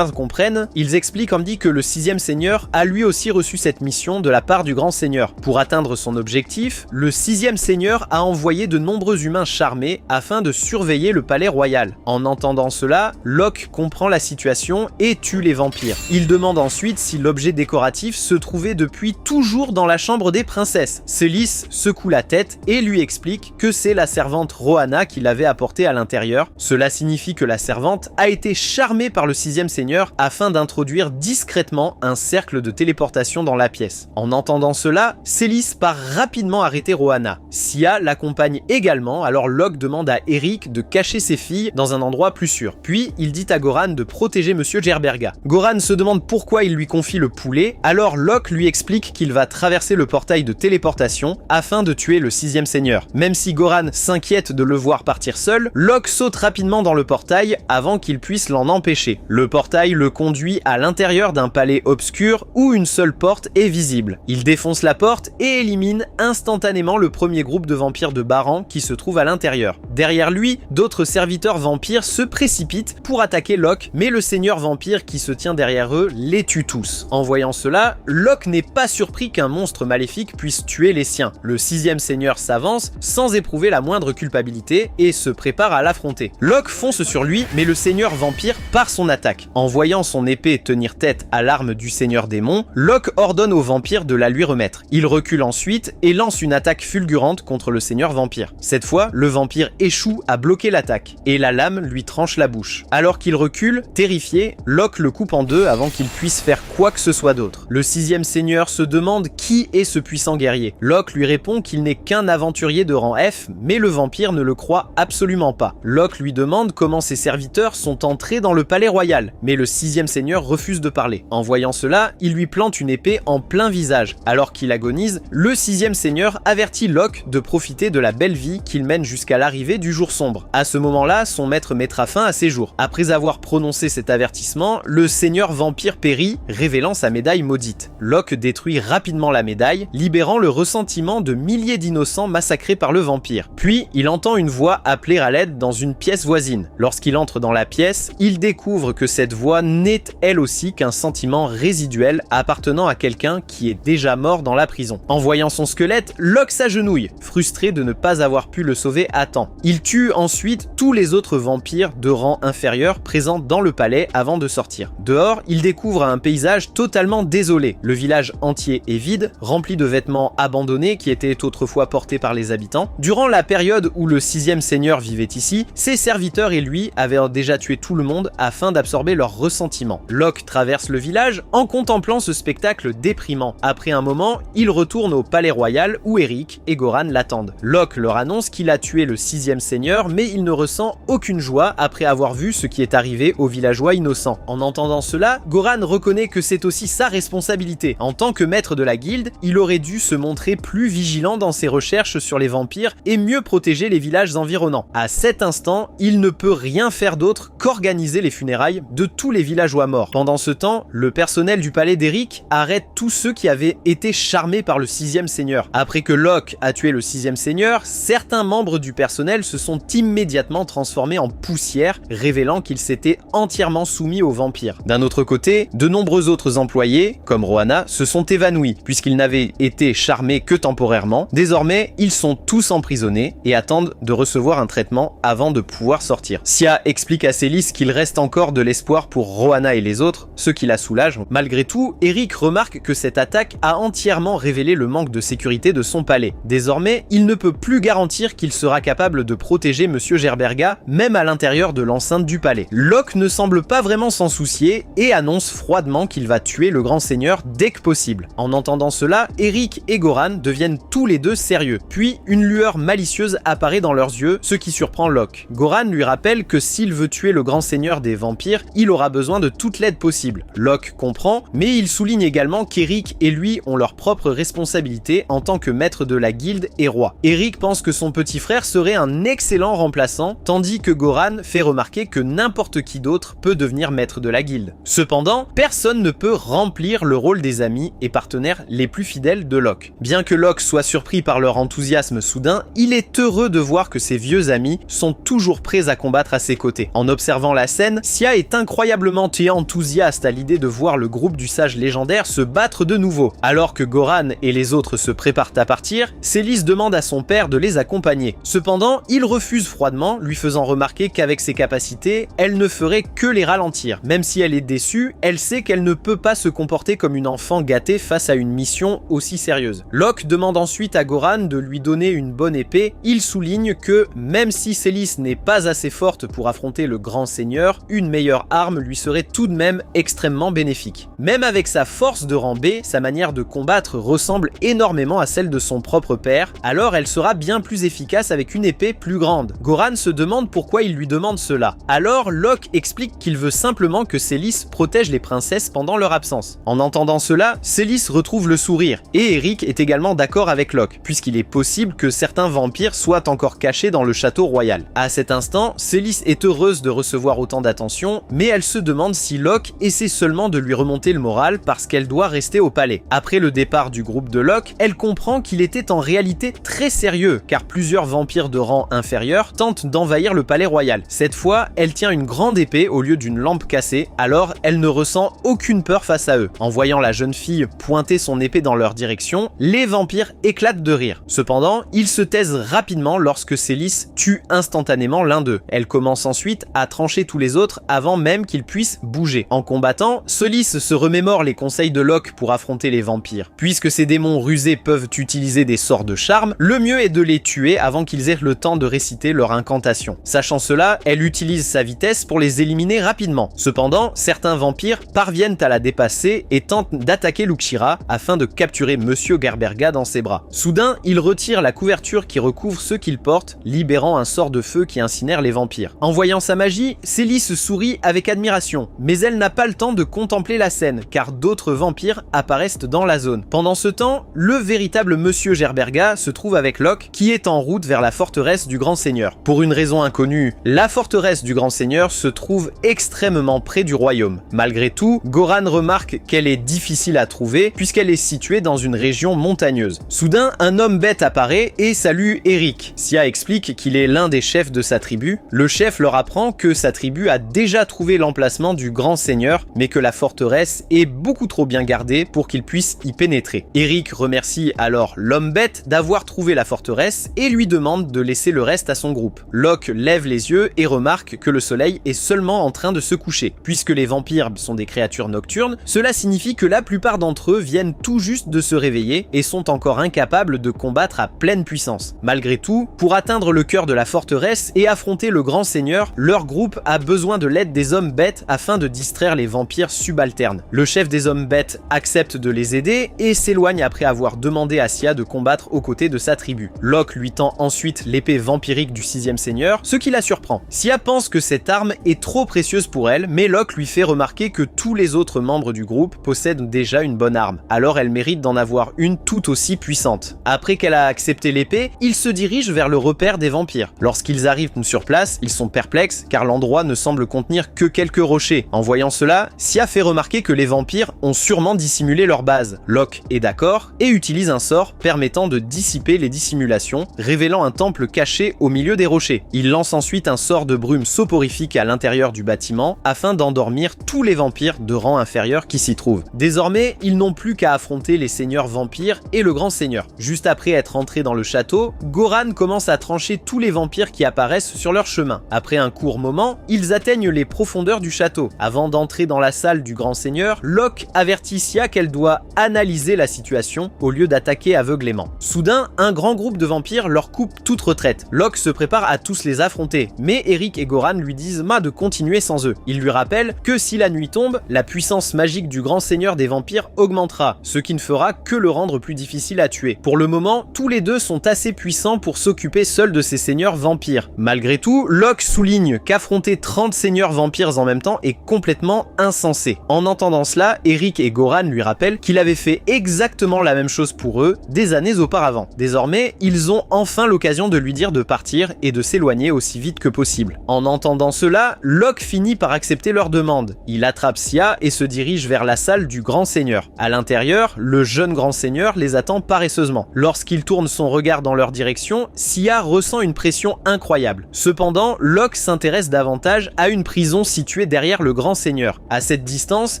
Speaker 1: comprennent, ils expliquent que le 6e seigneur a lui aussi reçu cette mission de la part du grand seigneur. Pour atteindre son objectif, le 6e seigneur a envoyé de nombreux humains charmés afin de surveiller le palais royal. En entendant cela, Locke comprend la situation et tue les vampires. Il demande ensuite si l'objet décoratif se trouvait depuis toujours dans la chambre des princesses. Célis secoue la tête et lui explique que c'est la servante Rohanna qui l'avait apporté à l'intérieur. Cela signifie que la servante a été charmée par le 6e seigneur afin d'introduire discrètement un cercle de téléportation dans la pièce. En entendant cela, Célis part rapidement arrêter Rohanna. Sia l'accompagne également, alors Locke demande à Eric de cacher ses filles dans un endroit plus sûr. Puis, il dit à Goran de protéger Monsieur Gerberga. Goran se demande pourquoi il lui confie le poulet, alors Locke lui explique qu'il va traverser le portail de téléportation afin de tuer le 6e seigneur. Même si Goran s'inquiète de le voir partir seul, Locke saute rapidement dans le portail avant qu'il puisse l'en empêcher. Le portail le conduit à l'intérieur d'un palais obscur où une seule porte est visible. Il défonce la porte et élimine instantanément le premier groupe de vampires de Baran qui se trouve à l'intérieur. Derrière lui, d'autres serviteurs vampires se précipitent pour attaquer Locke, mais le seigneur vampire qui se tient derrière eux les tue tous. En voyant cela, Locke n'est pas surpris qu'un monstre maléfique puisse tuer les siens. Le 6e seigneur s'avance sans éprouver la moindre culpabilité et se prépare à l'affronter. Locke fonce sur lui, mais le seigneur vampire part son attaque. En voyant son épée tenir tête à l'arme du seigneur démon, Locke ordonne au vampire de la lui remettre. Il recule ensuite et lance une attaque fulgurante contre le seigneur vampire. Cette fois, le vampire échoue à bloquer l'attaque et la lame lui tranche la bouche. Alors qu'il recule, terrifié, Locke le coupe en deux avant qu'il puisse faire quoi que ce soit d'autre. Le 6e seigneur se demande qui est ce puissant guerrier. Locke lui répond qu'il n'est qu'un aventurier de rang F, mais le vampire ne le croit absolument pas. Locke lui demande comment ses serviteurs sont entrés dans le palais royal, mais le 6e seigneur refuse de parler. En voyant cela, il lui plante une épée en plein visage. Alors qu'il agonise, le 6e seigneur avertit Locke de profiter de la belle vie qu'il mène jusqu'à l'arrivée du jour sombre. À ce moment-là, son maître mettra fin à ses jours. Après avoir prononcé cet avertissement, le seigneur vampire périt, révélant sa médaille maudite. Locke détruit rapidement la médaille, libérant le ressentiment de milliers d'innocents massacrés par le vampire. Puis, il entend une voix appeler à l'aide dans une pièce voisine. Lorsqu'il entre dans la pièce, il découvre que cette voix n'est elle aussi qu'un sentiment résiduel appartenant à quelqu'un qui est déjà mort dans la prison. En voyant son squelette, Locke s'agenouille, frustré de ne pas avoir pu le sauver à temps. Il tue ensuite tous les autres vampires de rang inférieur présents dans le palais avant de sortir. Dehors, il découvre un paysage totalement désolé. Le village entier est vide, rempli de vêtements abandonnés qui étaient autrefois portés par les habitants. Durant la période où le 6e seigneur vivait ici, ses serviteurs et lui avaient déjà tué tout le monde afin d'absorber leurs ressentiments. Locke traverse le village en contemplant ce spectacle déprimant. Après un moment, il retourne au palais royal où Eric et Goran l'attendent. Locke leur annonce qu'il a tué le 6e seigneur, mais il ne ressent aucune joie après avoir vu ce qui est arrivé aux villageois innocents. En entendant cela, Goran reconnaît que c'est aussi sa responsabilité. En tant que maître de la guilde, il aurait dû se montrer plus vigilant dans ses recherches sur les vampires et mieux protéger les villages environnants. À cet instant, il ne peut rien faire d'autre qu'organiser les funérailles de tous les villageois morts. Pendant ce temps, le personnel du palais d'Eric arrête tous ceux qui avaient été charmés par le 6e seigneur. Après que Locke a tué le 6e seigneur, certains membres du personnel se sont immédiatement transformés en poussière, révélant qu'ils s'étaient entièrement soumis aux vampires. D'un autre côté, de nombreux autres employés, comme Rohanna, se sont évanouis, puisqu'ils n'avaient été charmés que temporairement. Désormais, ils sont tous emprisonnés et attendent de recevoir un traitement avant de pouvoir sortir. Sia explique à Célis qu'il reste encore de l'espoir pour Rohanna et les autres, ce qui la soulage. Malgré tout, Eric remarque que cette attaque a entièrement révélé le manque de sécurité de son palais. Désormais, il ne peut plus garantir qu'il sera capable de protéger Monsieur Gerberga, même à l'intérieur de l'enceinte du palais. Locke ne semble pas vraiment s'en soucier et annonce froidement qu'il va tuer le grand seigneur dès que possible. En entendant cela, Eric et Goran deviennent tous les deux sérieux. Puis, une lueur malicieuse apparaît dans leurs yeux, ce qui surprend Locke. Goran lui rappelle que s'il veut tuer le grand seigneur des vampires, il aura besoin de toute l'aide possible. Locke comprend, mais il souligne également qu'Eric et lui ont leurs propres responsabilités en tant que maître de la guilde et roi. Eric pense que son petit frère serait un excellent remplaçant, tandis que Goran fait remarquer que n'importe qui d'autre peut devenir maître de la guilde. Cependant, personne ne peut remplir le rôle des amis et partenaires les plus fidèles de Locke. Bien que Locke soit surpris par leur enthousiasme soudain, il est heureux de voir que ses vieux amis sont toujours prêts à combattre à ses côtés. En observant la scène, Sia est incroyablement enthousiaste à l'idée de voir le groupe du sage légendaire se battre de nouveau. Alors que Goran et les autres se préparent à partir, Célis demande à son père de les accompagner. Cependant, il refuse froidement, lui faisant remarquer qu'avec ses capacités, elle ne ferait que les ralentir. Même si elle est déçue, elle sait qu'elle ne peut pas se comporter comme une enfant gâtée face à une mission aussi sérieuse. Locke demande ensuite à Goran de lui donner une bonne épée. Il souligne que, même si Célis n'est pas assez forte pour affronter le grand seigneur, une meilleure arme lui serait tout de même extrêmement bénéfique. Même avec sa force de rang B, sa manière de combattre ressemble énormément à celle de son propre père, alors elle sera bien plus efficace avec une épée plus grande. Goran se demande pourquoi il lui demande cela. Alors Locke explique qu'il veut simplement que Célis protège les princesses pendant leur absence. En entendant cela, Célis retrouve le sourire, et Eric est également d'accord avec Locke, puisqu'il est possible que certains vampires soient encore cachés dans le château royal. À cet instant, Célis est heureuse de recevoir autant d'attention, mais elle se demande si Locke essaie seulement de lui remonter le moral parce qu'elle doit rester au palais. Après le départ du groupe de Locke, elle comprend qu'il était en réalité très sérieux, car plusieurs vampires de rang inférieur tentent d'envahir le palais royal. Cette fois, elle tient une grande épée au lieu d'une lampe cassée, alors elle ne ressent aucune peur face à eux. En voyant la jeune fille pointer son épée dans leur direction, les vampires éclatent de rire. Cependant, ils se taisent rapidement lorsque Célis tue instantanément l'un d'eux. Elle commence ensuite à trancher tous les autres avant même qu'ils puissent bouger. En combattant, Célis se remémore les conseils de Locke pour affronter les vampires. Puisque ces démons rusés peuvent utiliser des sorts de charme, le mieux est de les tuer avant qu'ils aient le temps de réciter leur incantation. Sachant cela, elle utilise sa vitesse pour les éliminer rapidement. Cependant, certains vampires parviennent à la dépasser et tentent d'attaquer Luxira afin de capturer Monsieur Gerberga dans ses bras. Soudain, il retire la couverture qui recouvre ceux qu'il porte, libérant un sort de feu qui incinère les vampires. vampire. En voyant sa magie, Célis sourit avec admiration, mais elle n'a pas le temps de contempler la scène, car d'autres vampires apparaissent dans la zone. Pendant ce temps, le véritable Monsieur Gerberga se trouve avec Locke, qui est en route vers la forteresse du Grand Seigneur. Pour une raison inconnue, la forteresse du Grand Seigneur se trouve extrêmement près du royaume. Malgré tout, Goran remarque qu'elle est difficile à trouver, puisqu'elle est située dans une région montagneuse. Soudain, un homme bête apparaît et salue Eric. Sia explique qu'il est l'un des chefs de sa tribu. Le chef leur apprend que sa tribu a déjà trouvé l'emplacement du Grand Seigneur, mais que la forteresse est beaucoup trop bien gardée pour qu'ils puissent y pénétrer. Eric remercie alors l'homme bête d'avoir trouvé la forteresse et lui demande de laisser le reste à son groupe. Locke lève les yeux et remarque que le soleil est seulement en train de se coucher. Puisque les vampires sont des créatures nocturnes, cela signifie que la plupart d'entre eux viennent tout juste de se réveiller et sont encore incapables de combattre à pleine puissance. Malgré tout, pour atteindre le cœur de la forteresse et affronter le Grand Seigneur, leur groupe a besoin de l'aide des hommes bêtes afin de distraire les vampires subalternes. Le chef des hommes bêtes accepte de les aider et s'éloigne après avoir demandé à Sia de combattre aux côtés de sa tribu. Locke lui tend ensuite l'épée vampirique du 6e Seigneur, ce qui la surprend. Sia pense que cette arme est trop précieuse pour elle, mais Locke lui fait remarquer que tous les autres membres du groupe possèdent déjà une bonne arme, alors elle mérite d'en avoir une tout aussi puissante. Après qu'elle a accepté l'épée, ils se dirigent vers le repère des vampires. Lorsqu'ils arrivent sur place, ils sont perplexes car l'endroit ne semble contenir que quelques rochers. En voyant cela, Sia fait remarquer que les vampires ont sûrement dissimulé leur base. Locke est d'accord et utilise un sort permettant de dissiper les dissimulations, révélant un temple caché au milieu des rochers. Il lance ensuite un sort de brume soporifique à l'intérieur du bâtiment afin d'endormir tous les vampires de rang inférieur qui s'y trouvent. Désormais, ils n'ont plus qu'à affronter les seigneurs vampires et le Grand Seigneur. Juste après être entré dans le château, Goran commence à trancher tous les vampires qui apparaissent sur leur chemin. Après un court moment, ils atteignent les profondeurs du château. Avant d'entrer dans la salle du Grand Seigneur, Locke avertit Sia qu'elle doit analyser la situation au lieu d'attaquer aveuglément. Soudain, un grand groupe de vampires leur coupe toute retraite. Locke se prépare à tous les affronter, mais Eric et Goran lui disent de continuer sans eux. Il lui rappelle que si la nuit tombe, la puissance magique du Grand Seigneur des vampires augmentera, ce qui ne fera que le rendre plus difficile à tuer. Pour le moment, tous les deux sont assez puissants pour s'occuper seuls de ces seigneurs vampires. Malgré tout, Locke souligne qu'affronter 30 seigneurs vampires en même temps est complètement insensé. En entendant cela, Eric et Goran lui rappellent qu'il avait fait exactement la même chose pour eux des années auparavant. Désormais, ils ont enfin l'occasion de lui dire de partir et de s'éloigner aussi vite que possible. En entendant cela, Locke finit par accepter leur demande. Il attrape Sia et se dirige vers la salle du Grand Seigneur. À l'intérieur, le jeune Grand Seigneur les attend paresseusement. Lorsqu'il tourne son regard dans leur direction, Sia ressent une pression incroyable. Cependant, Locke s'intéresse davantage à une prison située derrière le Grand Seigneur. À cette distance,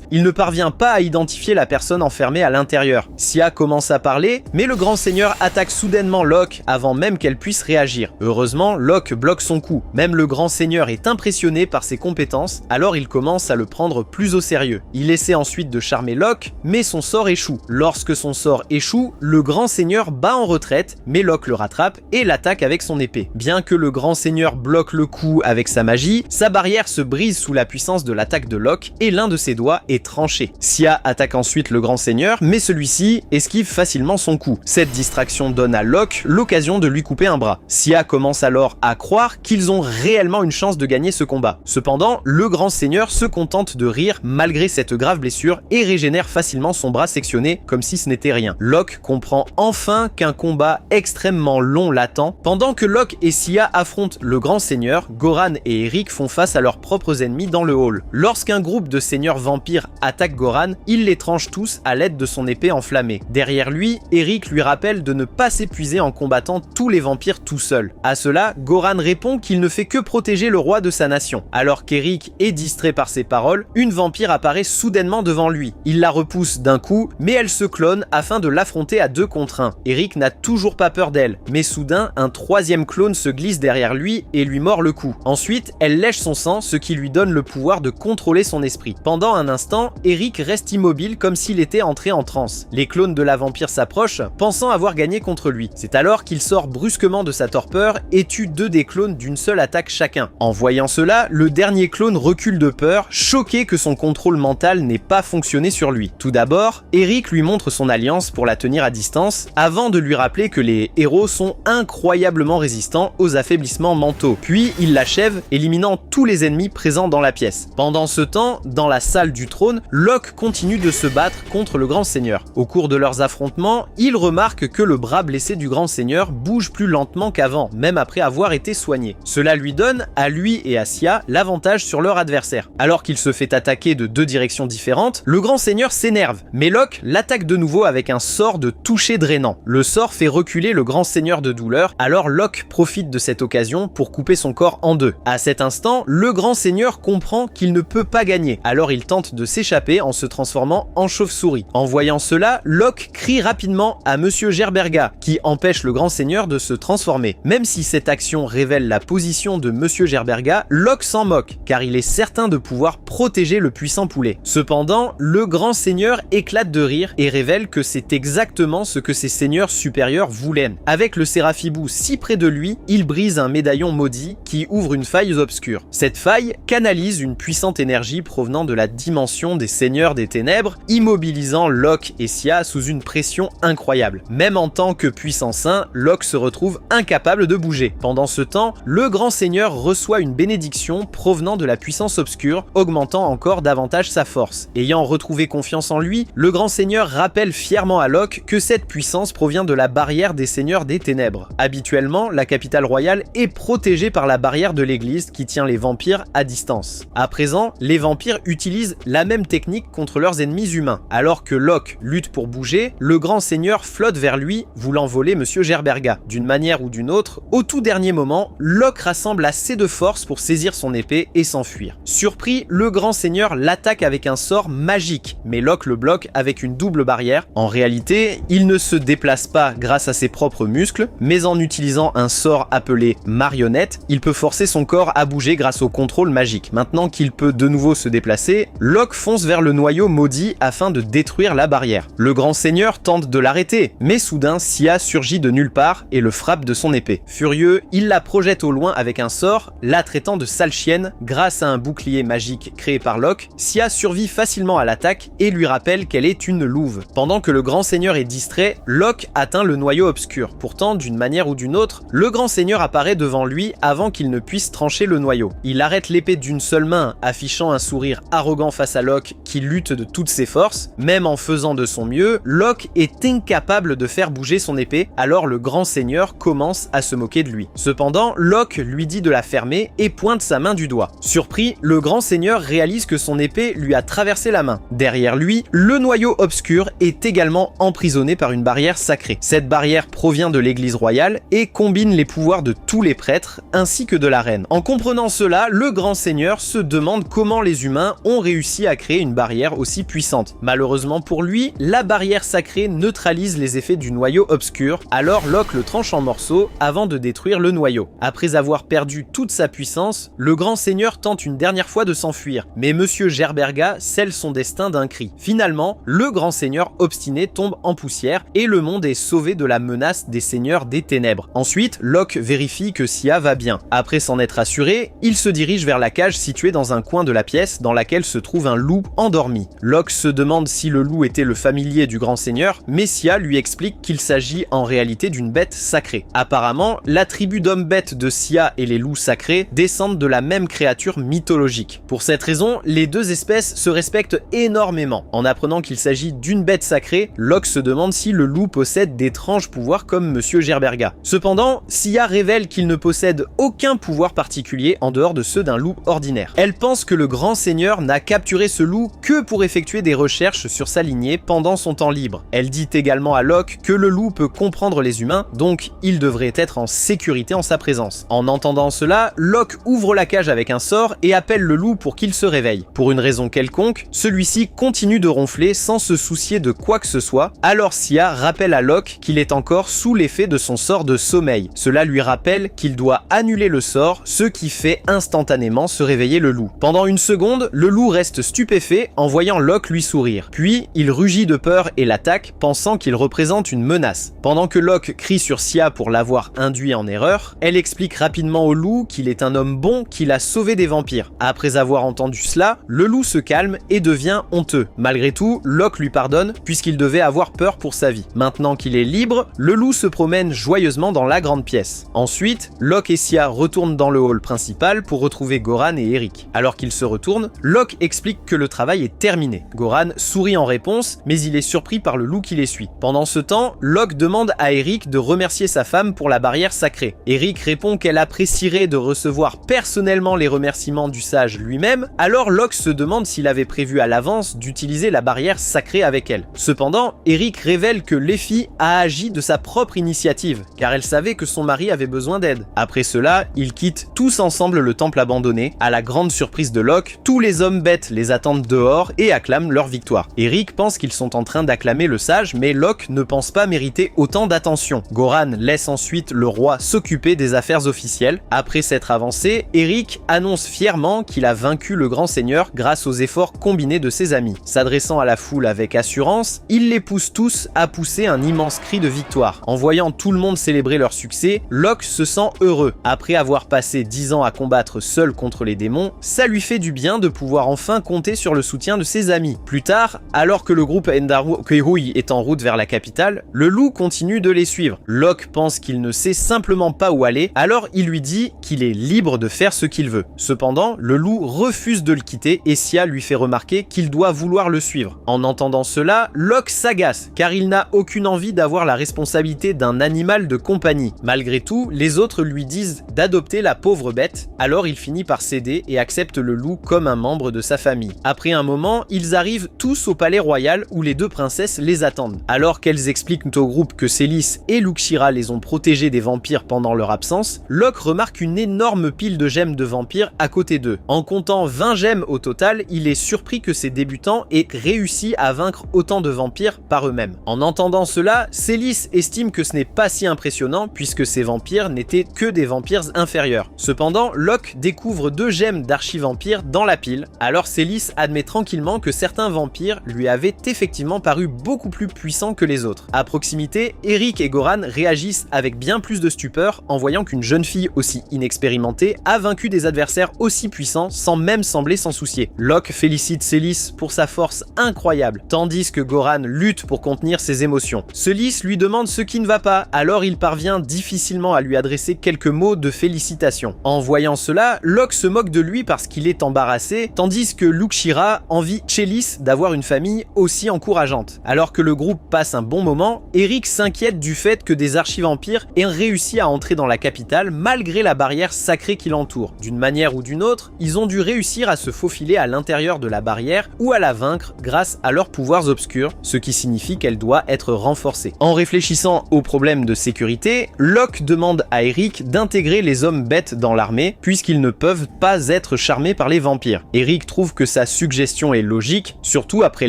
Speaker 1: il ne parvient pas à identifier la personne enfermée à l'intérieur. Sia commence à parler, mais le Grand Seigneur attaque soudainement Locke avant même qu'elle puisse réagir. Heureusement, Locke bloque son coup. Même le Grand Seigneur est impressionné par ses compétences, alors il commence à le prendre plus au sérieux. Il essaie ensuite de charmer Locke, mais son sort échoue. Lorsque son sort échoue, le Grand Seigneur bat en retraite, mais Locke le rattrape et l'attaque avec son épée. Bien que le Grand Seigneur bloque le coup avec sa magie, sa barrière se brise sous la puissance de l'attaque de Locke et l'un de ses doigts est tranché. Sia attaque ensuite le Grand Seigneur, mais celui-ci esquive facilement son coup. Cette distraction donne à Locke l'occasion de lui couper un bras. Sia commence alors à croire qu'ils ont réellement une chance de gagner ce combat. Cependant, le Grand Seigneur se contente de rire malgré cette grave blessure et régénère facilement son bras sectionné comme si ce n'était rien. Locke comprend enfin qu'un combat extrêmement long l'attend. Pendant que Locke et Sia affrontent le Grand Seigneur, Goran et Eric font face à leurs propres ennemis dans le hall. Lorsqu'un groupe de seigneurs vampires attaque Goran, il les tranche tous à l'aide de son épée enflammée. Derrière lui, Eric lui rappelle de ne pas s'épuiser en combattant tous les vampires tout seul. À cela, Goran répond qu'il ne fait que protéger le roi de sa nation. Alors qu'Eric est distrait par ses paroles, une vampire apparaît soudainement devant lui. Il la repousse d'un coup, mais elle se clone afin de l'affronter à 2 contre 1. Eric n'a toujours pas peur d'elle, mais soudain, un troisième clone se glisse derrière lui et lui mord le cou. Ensuite, elle lèche son sang, ce qui lui donne le pouvoir de contrôler son esprit. Pendant un instant, Eric reste immobile comme s'il était entré en transe. Les clones de la vampire s'approchent, pensant avoir gagné contre lui. C'est alors qu'il sort brusquement de sa torpeur et tue 2 des clones d'une seule attaque chacun. En voyant cela, le dernier clone recule de peur, choqué que son contrôle mental n'ait pas fonctionné sur lui. Tout d'abord, Eric lui montre son alliance pour la tenir à distance, avant de lui rappeler que les héros sont incroyablement résistants aux affaiblissements mentaux. Puis, puis il l'achève, éliminant tous les ennemis présents dans la pièce. Pendant ce temps, dans la salle du trône, Locke continue de se battre contre le Grand Seigneur. Au cours de leurs affrontements, il remarque que le bras blessé du Grand Seigneur bouge plus lentement qu'avant, même après avoir été soigné. Cela lui donne, à lui et à Sia, l'avantage sur leur adversaire. Alors qu'il se fait attaquer de deux directions différentes, le Grand Seigneur s'énerve, mais Locke l'attaque de nouveau avec un sort de toucher drainant. Le sort fait reculer le Grand Seigneur de douleur, alors Locke profite de cette occasion pour couper son corps en deux. À cet instant, le Grand Seigneur comprend qu'il ne peut pas gagner, alors il tente de s'échapper en se transformant en chauve-souris. En voyant cela, Locke crie rapidement à Monsieur Gerberga, qui empêche le Grand Seigneur de se transformer. Même si cette action révèle la position de Monsieur Gerberga, Locke s'en moque, car il est certain de pouvoir protéger le puissant poulet. Cependant, le Grand Seigneur éclate de rire et révèle que c'est exactement ce que ses seigneurs supérieurs voulaient. Avec le Séraphibou si près de lui, il brise un médaillon maudit qui ouvre une faille obscure. Cette faille canalise une puissante énergie provenant de la dimension des seigneurs des ténèbres, immobilisant Locke et Sia sous une pression incroyable. Même en tant que puissant saint, Locke se retrouve incapable de bouger. Pendant ce temps, le Grand Seigneur reçoit une bénédiction provenant de la puissance obscure, augmentant encore davantage sa force. Ayant retrouvé confiance en lui, le Grand Seigneur rappelle fièrement à Locke que cette puissance provient de la barrière des seigneurs des ténèbres. Habituellement, la capitale royale est protégée par la barrière de l'église qui tient les vampires à distance. À présent, les vampires utilisent la même technique contre leurs ennemis humains. Alors que Locke lutte pour bouger, le Grand Seigneur flotte vers lui, voulant voler Monsieur Gerberga. D'une manière ou d'une autre, au tout dernier moment, Locke rassemble assez de force pour saisir son épée et s'enfuir. Surpris, le Grand Seigneur l'attaque avec un sort magique, mais Locke le bloque avec une double barrière. En réalité, il ne se déplace pas grâce à ses propres muscles, mais en utilisant un sort appelé marionnette, il peut forcer son corps à bouger grâce au contrôle magique. Maintenant qu'il peut de nouveau se déplacer, Locke fonce vers le noyau maudit afin de détruire la barrière. Le Grand Seigneur tente de l'arrêter, mais soudain Sia surgit de nulle part et le frappe de son épée. Furieux, il la projette au loin avec un sort, la traitant de sale chienne. Grâce à un bouclier magique créé par Locke, Sia survit facilement à l'attaque et lui rappelle qu'elle est une louve. Pendant que le Grand Seigneur est distrait, Locke atteint le noyau obscur. Pourtant, d'une manière ou d'une autre, le Grand Seigneur apparaît devant lui avant qu'il ne puisse trancher le noyau. Il arrête l'épée d'une seule main, affichant un sourire arrogant face à Locke qui lutte de toutes ses forces. Même en faisant de son mieux, Locke est incapable de faire bouger son épée, alors le Grand Seigneur commence à se moquer de lui. Cependant, Locke lui dit de la fermer et pointe sa main du doigt. Surpris, le Grand Seigneur réalise que son épée lui a traversé la main. Derrière lui, le noyau obscur est également emprisonné par une barrière sacrée. Cette barrière provient de l'église royale et combine les pouvoirs de tous les prêtres ainsi que de la reine. En comprenant cela, le Grand Seigneur se demande comment les humains ont réussi à créer une barrière aussi puissante. Malheureusement pour lui, la barrière sacrée neutralise les effets du noyau obscur, alors Locke le tranche en morceaux avant de détruire le noyau. Après avoir perdu toute sa puissance, le Grand Seigneur tente une dernière fois de s'enfuir, mais Monsieur Gerberga scelle son destin d'un cri. Finalement, le Grand Seigneur obstiné tombe en poussière et le monde est sauvé de la menace des seigneurs des ténèbres. Ensuite, Locke vérifie que Sia va bien. Après s'en être assuré, il se dirige vers la cage située dans un coin de la pièce dans laquelle se trouve un loup endormi. Locke se demande si le loup était le familier du Grand Seigneur, mais Sia lui explique qu'il s'agit en réalité d'une bête sacrée. Apparemment, la tribu d'hommes-bêtes de Sia et les loups sacrés descendent de la même créature mythologique. Pour cette raison, les deux espèces se respectent énormément. En apprenant qu'il s'agit d'une bête sacrée, Locke se demande si le loup possède d'étranges pouvoirs comme Monsieur Gerberga. Cependant, Sia révèle qu'il ne possède aucun pouvoir particulier en dehors de ceux d'un loup ordinaire. Elle pense que le Grand Seigneur n'a capturé ce loup que pour effectuer des recherches sur sa lignée pendant son temps libre. Elle dit également à Locke que le loup peut comprendre les humains, donc il devrait être en sécurité en sa présence. En entendant cela, Locke ouvre la cage avec un sort et appelle le loup pour qu'il se réveille. Pour une raison quelconque, celui-ci continue de ronfler sans se soucier de quoi que ce soit, alors Sia rappelle à Locke qu'il est encore sous l'effet de son sort de sommeil. Cela lui rappelle qu'il doit annuler le sort, ce qui fait instantanément se réveiller le loup. Pendant une seconde, le loup reste stupéfait en voyant Locke lui sourire. Puis, il rugit de peur et l'attaque, pensant qu'il représente une menace. Pendant que Locke crie sur Sia pour l'avoir induit en erreur, elle explique rapidement au loup qu'il est un homme bon qui l'a sauvé des vampires. Après avoir entendu cela, le loup se calme et devient honteux. Malgré tout, Locke lui pardonne puisqu'il devait avoir peur pour sa vie. Maintenant qu'il est libre, le loup se promène joyeusement dans la grande pièce. Ensuite, Locke et Sia retourne dans le hall principal pour retrouver Goran et Eric. Alors qu'ils se retournent, Locke explique que le travail est terminé. Goran sourit en réponse, mais il est surpris par le loup qui les suit. Pendant ce temps, Locke demande à Eric de remercier sa femme pour la barrière sacrée. Eric répond qu'elle apprécierait de recevoir personnellement les remerciements du sage lui-même, alors Locke se demande s'il avait prévu à l'avance d'utiliser la barrière sacrée avec elle. Cependant, Eric révèle que Lefi a agi de sa propre initiative, car elle savait que son mari avait besoin d'aide. Après cela, ils quittent tous ensemble le temple abandonné. À la grande surprise de Locke, tous les hommes bêtes les attendent dehors et acclament leur victoire. Eric pense qu'ils sont en train d'acclamer le sage, mais Locke ne pense pas mériter autant d'attention. Goran laisse ensuite le roi s'occuper des affaires officielles. Après s'être avancé, Eric annonce fièrement qu'il a vaincu le grand seigneur grâce aux efforts combinés de ses amis. S'adressant à la foule avec assurance, il les pousse tous à pousser un immense cri de victoire. En voyant tout le monde célébrer leur succès, Locke se sent heureux. Après avoir passé 10 ans à combattre seul contre les démons, ça lui fait du bien de pouvoir enfin compter sur le soutien de ses amis. Plus tard, alors que le groupe Endaruhui est en route vers la capitale, le loup continue de les suivre. Locke pense qu'il ne sait simplement pas où aller, alors il lui dit qu'il est libre de faire ce qu'il veut. Cependant, le loup refuse de le quitter et Sia lui fait remarquer qu'il doit vouloir le suivre. En entendant cela, Locke s'agace, car il n'a aucune envie d'avoir la responsabilité d'un animal de compagnie. Malgré tout, les autres lui disent d'adopter la pauvre bête, alors il finit par céder et accepte le loup comme un membre de sa famille. Après un moment, ils arrivent tous au palais royal où les deux princesses les attendent. Alors qu'elles expliquent au groupe que Célis et Luxira les ont protégés des vampires pendant leur absence, Locke remarque une énorme pile de gemmes de vampires à côté d'eux. En comptant 20 gemmes au total, il est surpris que ces débutants aient réussi à vaincre autant de vampires par eux-mêmes. En entendant cela, Célis estime que ce n'est pas si impressionnant puisque ces vampires n'étaient que des vampires inférieurs. Cependant, Locke découvre 2 gemmes d'archivampires dans la pile, alors Célis admet tranquillement que certains vampires lui avaient effectivement paru beaucoup plus puissants que les autres. À proximité, Eric et Goran réagissent avec bien plus de stupeur en voyant qu'une jeune fille aussi inexpérimentée a vaincu des adversaires aussi puissants sans même sembler s'en soucier. Locke félicite Célis pour sa force incroyable, tandis que Goran lutte pour contenir ses émotions. Célis lui demande ce qui ne va pas, alors il parvient difficilement à lui adresser quelques mots de félicitations. En voyant cela, Locke se moque de lui parce qu'il est embarrassé, tandis que Luxira envie Chélis d'avoir une famille aussi encourageante. Alors que le groupe passe un bon moment, Eric s'inquiète du fait que des archivampires aient réussi à entrer dans la capitale malgré la barrière sacrée qui l'entoure. D'une manière ou d'une autre, ils ont dû réussir à se faufiler à l'intérieur de la barrière ou à la vaincre grâce à leurs pouvoirs obscurs, ce qui signifie qu'elle doit être renforcée. En réfléchissant aux problèmes de sécurité, Locke demande à Eric d'intégrer les hommes bêtes dans l'armée puisqu'ils ne peuvent pas être charmés par les vampires. Eric trouve que sa suggestion est logique, surtout après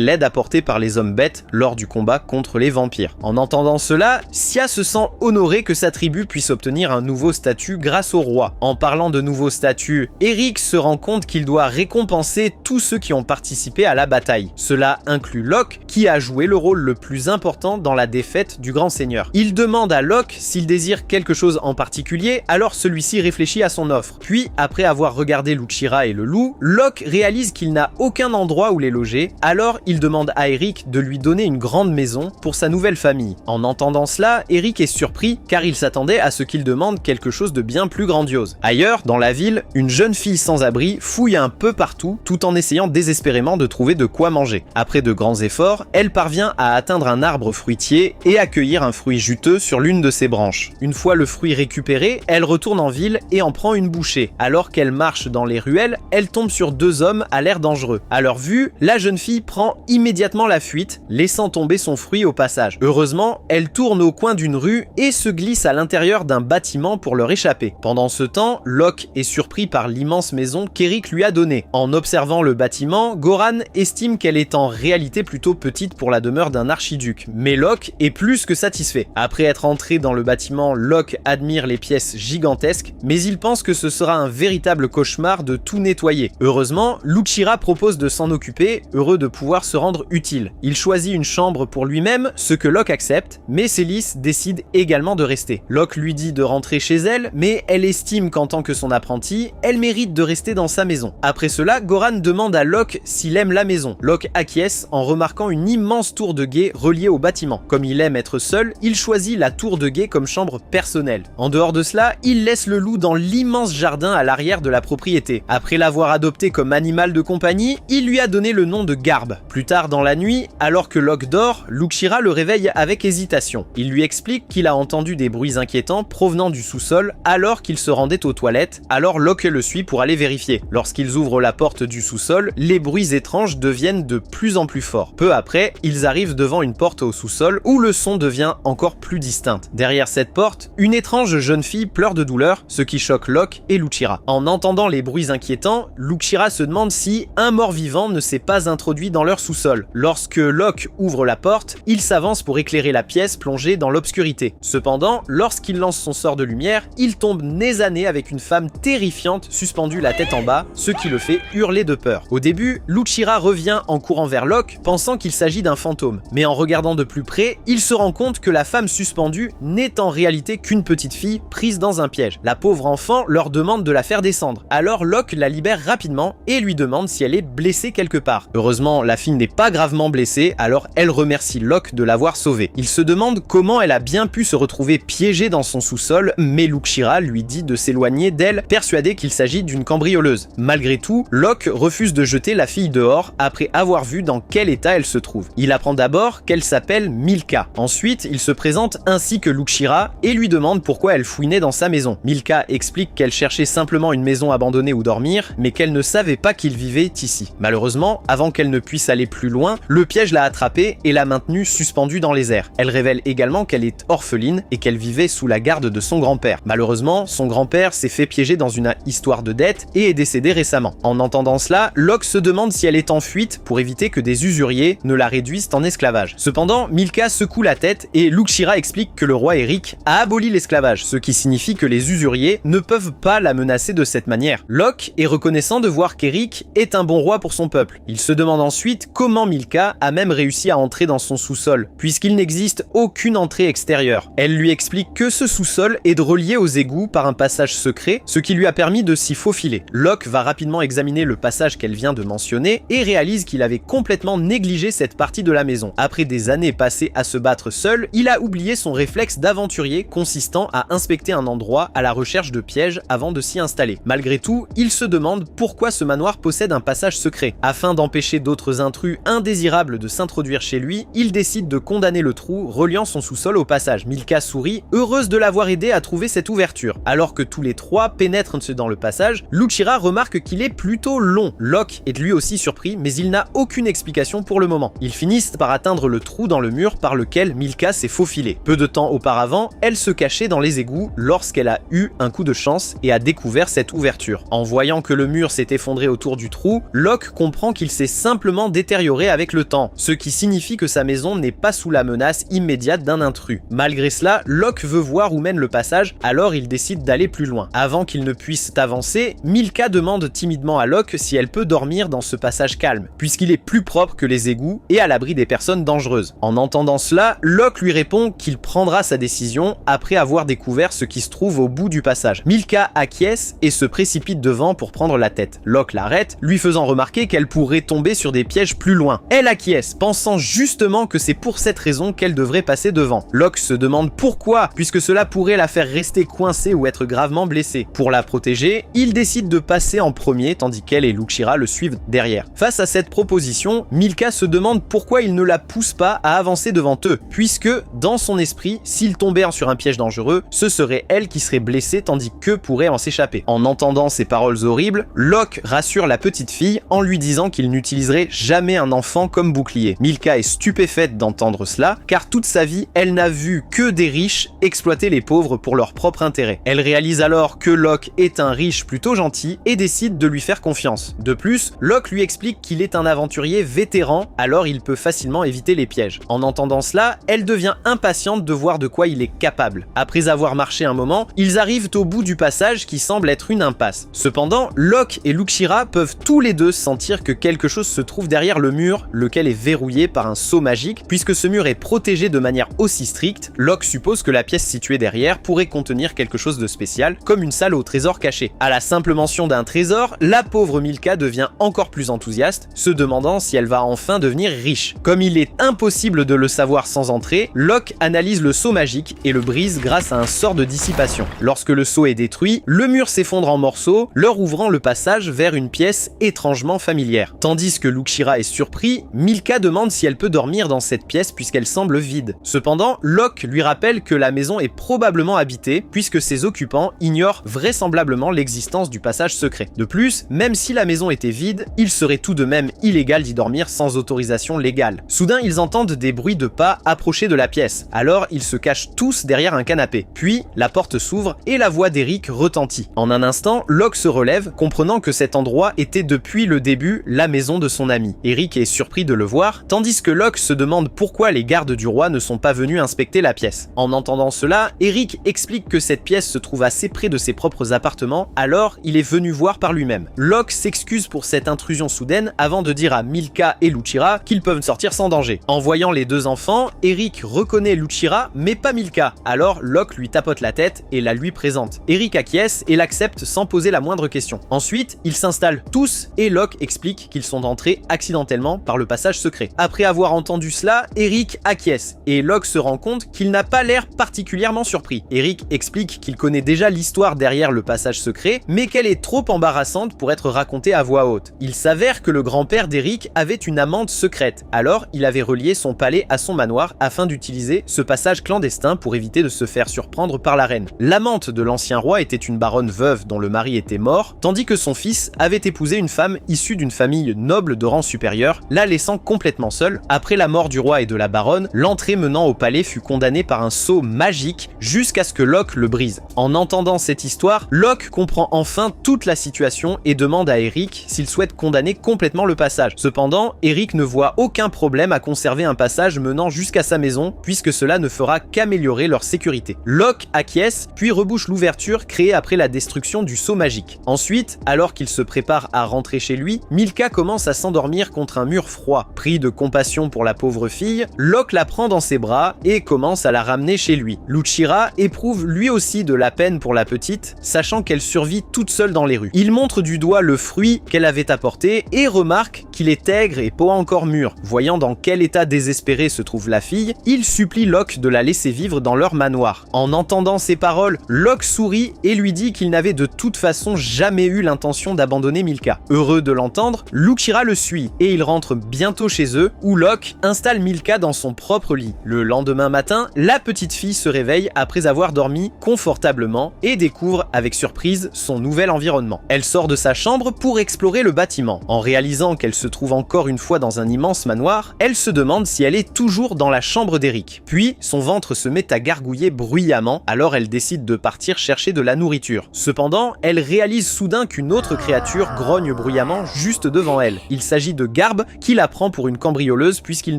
Speaker 1: l'aide apportée par les hommes bêtes lors du combat contre les vampires. En entendant cela, Sia se sent honoré que sa tribu puisse obtenir un nouveau statut grâce au roi. En parlant de nouveau statut, Eric se rend compte qu'il doit récompenser tous ceux qui ont participé à la bataille. Cela inclut Locke, qui a joué le rôle le plus important dans la défaite du grand seigneur. Il demande à Locke s'il désire quelque chose en particulier, alors celui-ci réfléchit à son offre. Puis, après avoir regardé Luxira et le loup, Locke réalise qu'il n'a aucun endroit où les loger, alors il demande à Eric de lui donner une grande maison pour sa nouvelle famille. En entendant cela, Eric est surpris car il s'attendait à ce qu'il demande quelque chose de bien plus grandiose. Ailleurs, dans la ville, une jeune fille sans abri fouille un peu partout tout en essayant désespérément de trouver de quoi manger. Après de grands efforts, elle parvient à atteindre un arbre fruitier et à cueillir un fruit juteux sur l'une de ses branches. Une fois le fruit récupéré, elle retourne en ville et en prend une bouchée. Alors qu'elle marche dans les ruelles, elle tombe sur 2 hommes à l'air dangereux. À leur vue, la jeune fille prend immédiatement la fuite, laissant tomber son fruit au passage. Heureusement, elle tourne au coin d'une rue et se glisse à l'intérieur d'un bâtiment pour leur échapper. Pendant ce temps, Locke est surpris par l'immense maison qu'Eric lui a donnée. En observant le bâtiment, Goran estime qu'elle est en réalité plutôt petite pour la demeure d'un archiduc, mais Locke est plus que satisfait. Après être entré dans le bâtiment, Locke admire les pièces gigantesques, mais il pense que ce sera un véritable cauchemar de tout nettoyer. Heureusement, Luxira propose de s'en occuper, heureux de pouvoir se rendre utile. Il choisit une chambre pour lui-même, ce que Locke accepte, mais Célis décide également de rester. Locke lui dit de rentrer chez elle, mais elle estime qu'en tant que son apprenti, elle mérite de rester dans sa maison. Après cela, Goran demande à Locke s'il aime la maison. Locke acquiesce en remarquant une immense tour de guet reliée au bâtiment. Comme il aime être seul, il choisit la tour de guet comme chambre personnelle. En dehors de cela, il laisse laisse le loup dans l'immense jardin à l'arrière de la propriété. Après l'avoir adopté comme animal de compagnie, il lui a donné le nom de Garb. Plus tard dans la nuit, alors que Locke dort, Luke-Shira le réveille avec hésitation. Il lui explique qu'il a entendu des bruits inquiétants provenant du sous-sol alors qu'il se rendait aux toilettes, alors Locke le suit pour aller vérifier. Lorsqu'ils ouvrent la porte du sous-sol, les bruits étranges deviennent de plus en plus forts. Peu après, ils arrivent devant une porte au sous-sol où le son devient encore plus distinct. Derrière cette porte, une étrange jeune fille pleure de douleur, ce qui choque Locke et Luke-Shira. En entendant les bruits inquiétants, Luke-Shira se demande si un mort-vivant ne s'est pas introduit dans leur sous-sol. Lorsque Locke ouvre la porte, il s'avance pour éclairer la pièce plongée dans l'obscurité. Cependant, lorsqu'il lance son sort de lumière, il tombe nez à nez avec une femme terrifiante suspendue la tête en bas, ce qui le fait hurler de peur. Au début, Luke-Shira revient en courant vers Locke, pensant qu'il s'agit d'un fantôme. Mais en regardant de plus près, il se rend compte que la femme suspendue n'est en réalité qu'une petite fille prise dans un piège. La pauvre enfant leur demande de la faire descendre. Alors Locke la libère rapidement et lui demande si elle est blessée quelque part. Heureusement, la fille n'est pas gravement blessée, alors elle remercie Locke de l'avoir sauvée. Il se demande comment elle a bien pu se retrouver piégée dans son sous-sol, mais Luke-Shira lui dit de s'éloigner d'elle, persuadé qu'il s'agit d'une cambrioleuse. Malgré tout, Locke refuse de jeter la fille dehors après avoir vu dans quel état elle se trouve. Il apprend d'abord qu'elle s'appelle Milka. Ensuite, il se présente ainsi que Luke-Shira et lui demande pourquoi elle fouinait dans sa maison. Milka explique qu'elle cherchait simplement une maison abandonnée où dormir, mais qu'elle ne savait pas qu'il vivait ici. Malheureusement, avant qu'elle ne puisse aller plus loin, le piège l'a attrapée et l'a maintenue suspendue dans les airs. Elle révèle également qu'elle est orpheline et qu'elle vivait sous la garde de son grand-père. Malheureusement, son grand-père s'est fait piéger dans une histoire de dette et est décédé récemment. En entendant cela, Locke se demande si elle est en fuite pour éviter que des usuriers ne la réduisent en esclavage. Cependant, Milka secoue la tête et Luke-Shira explique que le roi Eric a aboli l'esclavage, ce qui signifie que les usuriers ne peuvent pas la menacer de cette manière. Locke est reconnaissant de voir qu'Eric est un bon roi pour son peuple. Il se demande ensuite comment Milka a même réussi à entrer dans son sous-sol, puisqu'il n'existe aucune entrée extérieure. Elle lui explique que ce sous-sol est relié aux égouts par un passage secret, ce qui lui a permis de s'y faufiler. Locke va rapidement examiner le passage qu'elle vient de mentionner et réalise qu'il avait complètement négligé cette partie de la maison. Après des années passées à se battre seul, il a oublié son réflexe d'aventurier consistant à inspecter un endroit à la recherche de pièges avant de s'y installer. Malgré tout, il se demande pourquoi ce manoir possède un passage secret. Afin d'empêcher d'autres intrus indésirables de s'introduire chez lui, il décide de condamner le trou reliant son sous-sol au passage. Milka sourit, heureuse de l'avoir aidé à trouver cette ouverture. Alors que tous les trois pénètrent dans le passage, Luke-Shira remarque qu'il est plutôt long. Locke est lui aussi surpris, mais il n'a aucune explication pour le moment. Ils finissent par atteindre le trou dans le mur par lequel Milka s'est faufilée. Peu de temps auparavant, elle se cachait dans les égouts lorsqu'elle a eu un coup de chance et a découvert cette ouverture. En voyant que le mur s'est effondré autour du trou, Locke comprend qu'il s'est simplement détérioré avec le temps, ce qui signifie que sa maison n'est pas sous la menace immédiate d'un intrus. Malgré cela, Locke veut voir où mène le passage, alors il décide d'aller plus loin. Avant qu'il ne puisse avancer, Milka demande timidement à Locke si elle peut dormir dans ce passage calme, puisqu'il est plus propre que les égouts et à l'abri des personnes dangereuses. En entendant cela, Locke lui répond qu'il prendra sa décision après avoir découvert ce qui se trouve au bout du passage. Milka acquiesce et se précipite devant pour prendre la tête. Locke l'arrête, lui faisant remarquer qu'elle pourrait tomber sur des pièges plus loin. Elle acquiesce, pensant justement que c'est pour cette raison qu'elle devrait passer devant. Locke se demande pourquoi, puisque cela pourrait la faire rester coincée ou être gravement blessée. Pour la protéger, il décide de passer en premier tandis qu'elle et Luke-Shira le suivent derrière. Face à cette proposition, Milka se demande pourquoi il ne la pousse pas à avancer devant eux, puisque, dans son esprit, s'ils tombaient sur un piège dangereux, ce serait elle qui serait blessée tandis qu'eux pourraient en s'échapper. En entendant ces paroles horribles, Locke rassure la petite fille en lui disant qu'il n'utiliserait jamais un enfant comme bouclier. Milka est stupéfaite d'entendre cela, car toute sa vie, elle n'a vu que des riches exploiter les pauvres pour leur propre intérêt. Elle réalise alors que Locke est un riche plutôt gentil et décide de lui faire confiance. De plus, Locke lui explique qu'il est un aventurier vétéran, alors il peut facilement éviter les pièges. En entendant cela, elle devient impatiente de voir de quoi il est capable. Après avoir marché un moment, ils arrivent au bout du passage qui semble être une impasse. Cependant, Locke et Luke-Shira peuvent tous les deux sentir que quelque chose se trouve derrière le mur, lequel est verrouillé par un sceau magique. Puisque ce mur est protégé de manière aussi stricte, Locke suppose que la pièce située derrière pourrait contenir quelque chose de spécial, comme une salle au trésor caché. À la simple mention d'un trésor, la pauvre Milka devient encore plus enthousiaste, se demandant si elle va enfin devenir riche. Comme il est impossible de le savoir sans entrer, Locke analyse le sceau magique et le brise grâce à un sort de dissipation. Lorsque le seau est détruit, le mur s'effondre en morceaux, leur ouvrant le passage vers une pièce étrangement familière. Tandis que Luchira est surpris, Milka demande si elle peut dormir dans cette pièce puisqu'elle semble vide. Cependant, Locke lui rappelle que la maison est probablement habitée puisque ses occupants ignorent vraisemblablement l'existence du passage secret. De plus, même si la maison était vide, il serait tout de même illégal d'y dormir sans autorisation légale. Soudain, ils entendent des bruits de pas approcher de la pièce. Alors, ils se cachent tous derrière un canapé. Puis, la porte s'ouvre et la voix d'Eric retentit. En un instant, Locke se relève, comprenant que cet endroit était depuis le début la maison de son ami. Eric est surpris de le voir, tandis que Locke se demande pourquoi les gardes du roi ne sont pas venus inspecter la pièce. En entendant cela, Eric explique que cette pièce se trouve assez près de ses propres appartements, alors il est venu voir par lui-même. Locke s'excuse pour cette intrusion soudaine avant de dire à Milka et Luchira qu'ils peuvent sortir sans danger. En voyant les deux enfants, Eric reconnaît Luchira mais pas Milka, alors Locke lui tapote la tête et la lui présente. Eric acquiesce et l'accepte sans poser la moindre question. Ensuite, ils s'installent tous et Locke explique qu'ils sont entrés accidentellement par le passage secret. Après avoir entendu cela, Eric acquiesce et Locke se rend compte qu'il n'a pas l'air particulièrement surpris. Eric explique qu'il connaît déjà l'histoire derrière le passage secret, mais qu'elle est trop embarrassante pour être racontée à voix haute. Il s'avère que le grand-père d'Eric avait une amante secrète, alors il avait relié son palais à son manoir afin d'utiliser ce passage clandestin pour éviter de se faire surprendre par la reine. L'amante de l'ancien roi était une baronne veuve dont le mari était mort, tandis que son fils avait épousé une femme issue d'une famille noble de rang supérieur, la laissant complètement seule. Après la mort du roi et de la baronne, l'entrée menant au palais fut condamnée par un sceau magique jusqu'à ce que Locke le brise. En entendant cette histoire, Locke comprend enfin toute la situation et demande à Eric s'il souhaite condamner complètement le passage. Cependant, Eric ne voit aucun problème à conserver un passage menant jusqu'à sa maison, puisque cela ne fera qu'améliorer leur sécurité. Locke acquiesce, puis rebouche l'ouverture créée après la destruction du sceau magique. Ensuite, alors qu'il se prépare à rentrer chez lui, Milka commence à s'endormir contre un mur froid. Pris de compassion pour la pauvre fille, Locke la prend dans ses bras et commence à la ramener chez lui. Luchira éprouve lui aussi de la peine pour la petite, sachant qu'elle survit toute seule dans les rues. Il montre du doigt le fruit qu'elle avait apporté et remarque qu'il est aigre et pas encore mûr. Voyant dans quel état désespéré se trouve la fille, il supplie Locke de la laisser vivre dans leur manoir. En entendant ces paroles, Locke sourit et lui dit qu'il n'avait de toute façon jamais eu l'intention d'abandonner Milka. Heureux de l'entendre, Luchira le suit et ils rentrent bientôt chez eux où Locke installe Milka dans son propre lit. Le lendemain matin, la petite fille se réveille après avoir dormi confortablement et découvre avec surprise son nouvel environnement. Elle sort de sa chambre pour explorer le bâtiment. En réalisant qu'elle se trouve encore une fois dans un immense manoir, elle se demande si elle est toujours dans la chambre d'Eric. Puis, son ventre se met à gargouiller bruyamment, alors elle décide de partir chercher de la nourriture. Cependant, elle réalise soudain qu'une autre créature grogne bruyamment juste devant elle. Il s'agit de Garb qui la prend pour une cambrioleuse puisqu'il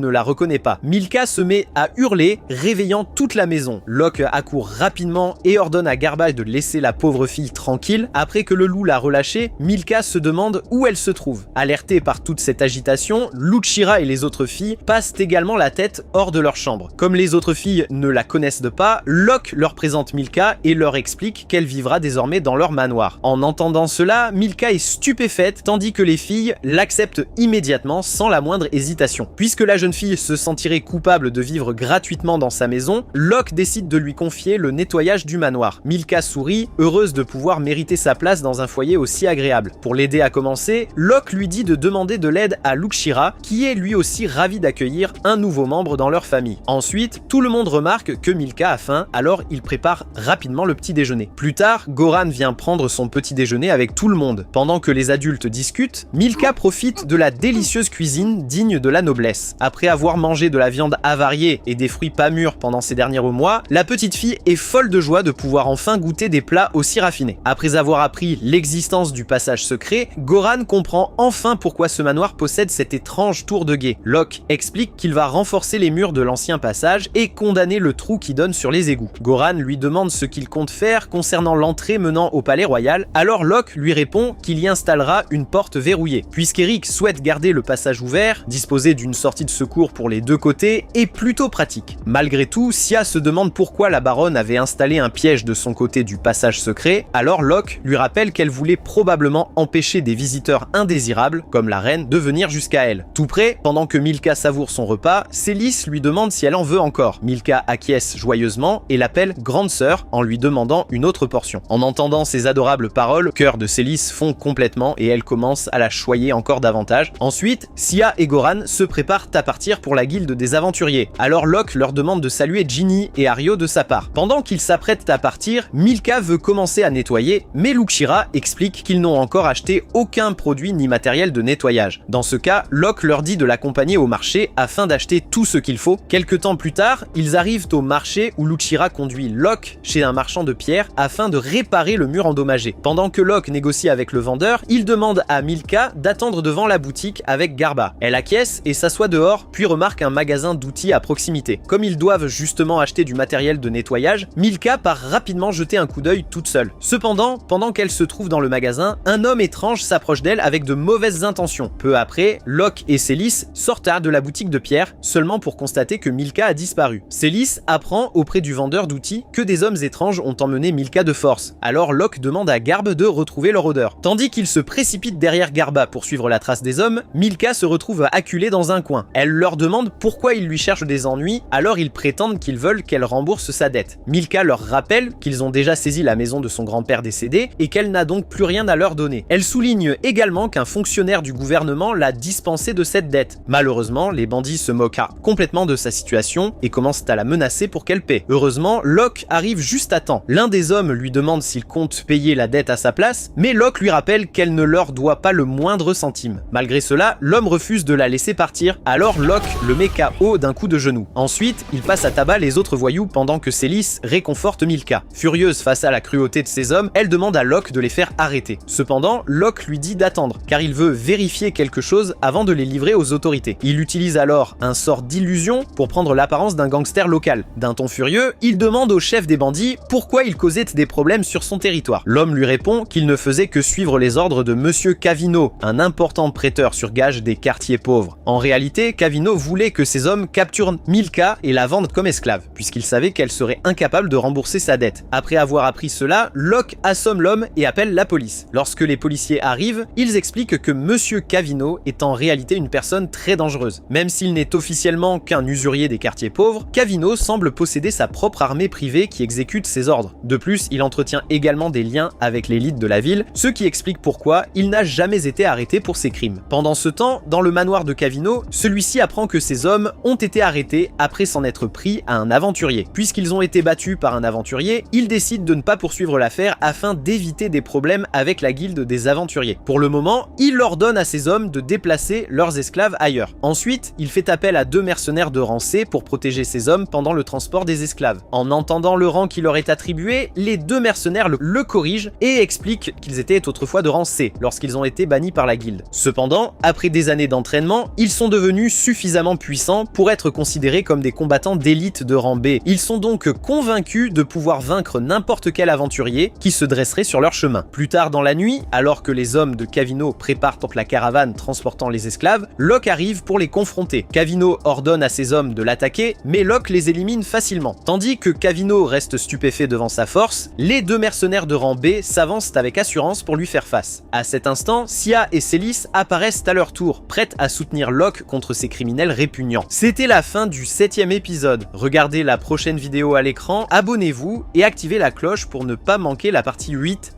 Speaker 1: ne la reconnaît pas. Milka se met à hurler, réveillant toute la maison. Locke accourt rapidement et ordonne à Garba de laisser la pauvre fille tranquille. Après que le loup l'a relâchée, Milka se demande où elle se trouve. Alertée par toute cette agitation, Luchira et les autres filles passent également la tête hors de leur chambre. Comme les autres filles ne la connaissent pas, Locke leur présente Milka et leur explique qu'elle vivra désormais dans leur manoir. En entendant cela, Milka est stupéfaite tandis que les filles l'acceptent immédiatement sans la moindre hésitation. Puisque la jeune fille se sentirait coupable de vivre gratuitement dans sa maison, Locke décide de lui confier le nettoyage du manoir. Milka sourit, heureuse de pouvoir mériter sa place dans un foyer aussi agréable. Pour l'aider à commencer, Locke lui dit de demander de l'aide à Luchira, qui est lui aussi ravi d'accueillir un nouveau membre dans leur famille. Ensuite, tout le monde remarque que Milka a faim, alors il prépare rapidement le petit déjeuner. Plus tard, Goran vient prendre son petit déjeuner avec tout le monde. Pendant que les adultes discutent, Milka profite de la délicieuse cuisine digne de la noblesse. Après avoir mangé de la viande avariée et des fruits pas mûrs pendant ces derniers mois, la petite fille est folle de joie de pouvoir enfin goûter des plats aussi raffinés. Après avoir appris l'existence du passage secret, Goran comprend enfin pourquoi ce manoir possède cette étrange tour de guet. Locke explique qu'il va renforcer les murs de l'ancien passage et condamner le trou qui donne sur les égouts. Goran lui demande ce qu'il compte faire concernant l'entrée menant au palais royal, alors Locke lui répond qu'il y installera une porte verrouillée. Puisqu'Eric souhaite garder le passage ouvert, disposer d'une sortie de secours pour les deux côtés est plutôt pratique. Malgré tout, Sia se demande pourquoi la baronne avait installé un piège de son côté du passage secret, alors Locke lui rappelle qu'elle voulait probablement empêcher des visiteurs indésirables, comme la reine, de venir jusqu'à elle. Tout près, pendant que Milka savoure son repas, Célis lui demande si elle en veut encore. Milka acquiesce joyeusement et l'appelle grande sœur en lui lui demandant une autre portion. En entendant ces adorables paroles, cœur de Célis fond complètement et elle commence à la choyer encore davantage. Ensuite, Sia et Goran se préparent à partir pour la guilde des aventuriers. Alors Locke leur demande de saluer Ginny et Ario de sa part. Pendant qu'ils s'apprêtent à partir, Milka veut commencer à nettoyer, mais Luxira explique qu'ils n'ont encore acheté aucun produit ni matériel de nettoyage. Dans ce cas, Locke leur dit de l'accompagner au marché afin d'acheter tout ce qu'il faut. Quelque temps plus tard, ils arrivent au marché où Luxira conduit Locke chez un marchand de pierre afin de réparer le mur endommagé. Pendant que Locke négocie avec le vendeur, il demande à Milka d'attendre devant la boutique avec Garba. Elle acquiesce et s'assoit dehors, puis remarque un magasin d'outils à proximité. Comme ils doivent justement acheter du matériel de nettoyage, Milka part rapidement jeter un coup d'œil toute seule. Cependant, pendant qu'elle se trouve dans le magasin, un homme étrange s'approche d'elle avec de mauvaises intentions. Peu après, Locke et Célis sortent de la boutique de pierre, seulement pour constater que Milka a disparu. Célis apprend auprès du vendeur d'outils que des hommes étranges ont emmené Milka de force. Alors Locke demande à Garb de retrouver leur odeur. Tandis qu'il se précipite derrière Garba pour suivre la trace des hommes, Milka se retrouve acculée dans un coin. Elle leur demande pourquoi ils lui cherchent des ennuis, alors ils prétendent qu'ils veulent qu'elle rembourse sa dette. Milka leur rappelle qu'ils ont déjà saisi la maison de son grand-père décédé et qu'elle n'a donc plus rien à leur donner. Elle souligne également qu'un fonctionnaire du gouvernement l'a dispensée de cette dette. Malheureusement, les bandits se moquent complètement de sa situation et commencent à la menacer pour qu'elle paie. Heureusement, Locke arrive juste à temps. L'un des hommes lui demande s'il compte payer la dette à sa place, mais Locke lui rappelle qu'elle ne leur doit pas le moindre centime. Malgré cela, l'homme refuse de la laisser partir, alors Locke le met KO d'un coup de genou. Ensuite, il passe à tabac les autres voyous pendant que Célis réconforte Milka. Furieuse face à la cruauté de ces hommes, elle demande à Locke de les faire arrêter. Cependant, Locke lui dit d'attendre, car il veut vérifier quelque chose avant de les livrer aux autorités. Il utilise alors un sort d'illusion pour prendre l'apparence d'un gangster local. D'un ton furieux, il demande au chef des bandits pourquoi il causait des problèmes sur son territoire. L'homme lui répond qu'il ne faisait que suivre les ordres de Monsieur Cavino, un important prêteur sur gage des quartiers pauvres. En réalité, Cavino voulait que ces hommes capturent Milka et la vendent comme esclave, puisqu'il savait qu'elle serait incapable de rembourser sa dette. Après avoir appris cela, Locke assomme l'homme et appelle la police. Lorsque les policiers arrivent, ils expliquent que Monsieur Cavino est en réalité une personne très dangereuse. Même s'il n'est officiellement qu'un usurier des quartiers pauvres, Cavino semble posséder sa propre armée privée qui exécute ses ordres. De plus, il entretient également des liens avec l'élite de la ville, ce qui explique pourquoi il n'a jamais été arrêté pour ses crimes. Pendant ce temps, dans le manoir de Cavino, celui-ci apprend que ces hommes ont été arrêtés après s'en être pris à un aventurier. Puisqu'ils ont été battus par un aventurier, il décide de ne pas poursuivre l'affaire afin d'éviter des problèmes avec la guilde des aventuriers. Pour le moment, il ordonne à ces hommes de déplacer leurs esclaves ailleurs. Ensuite, il fait appel à 2 mercenaires de rang C pour protéger ces hommes pendant le transport des esclaves. En entendant le rang qui leur est attribué, les 2 mercenaires le corrigent et expliquent qu'ils étaient autrefois de rang C lorsqu'ils ont été bannis par la guilde. Cependant, après des années d'entraînement, ils sont devenus suffisamment puissants pour être considérés comme des combattants d'élite de rang B. Ils sont donc convaincus de pouvoir vaincre n'importe quel aventurier qui se dresserait sur leur chemin. Plus tard dans la nuit, alors que les hommes de Cavino préparent la caravane transportant les esclaves, Locke arrive pour les confronter. Cavino ordonne à ses hommes de l'attaquer, mais Locke les élimine facilement. Tandis que Cavino reste stupéfait devant sa force, les 2 mercenaires de rang B s'avancent avec assurance pour lui faire face. À cet instant, Sia et Célis apparaissent à leur tour, prêtes à soutenir Locke contre ces criminels répugnants. C'était la fin du 7e épisode. Regardez la prochaine vidéo à l'écran, abonnez-vous et activez la cloche pour ne pas manquer la partie 8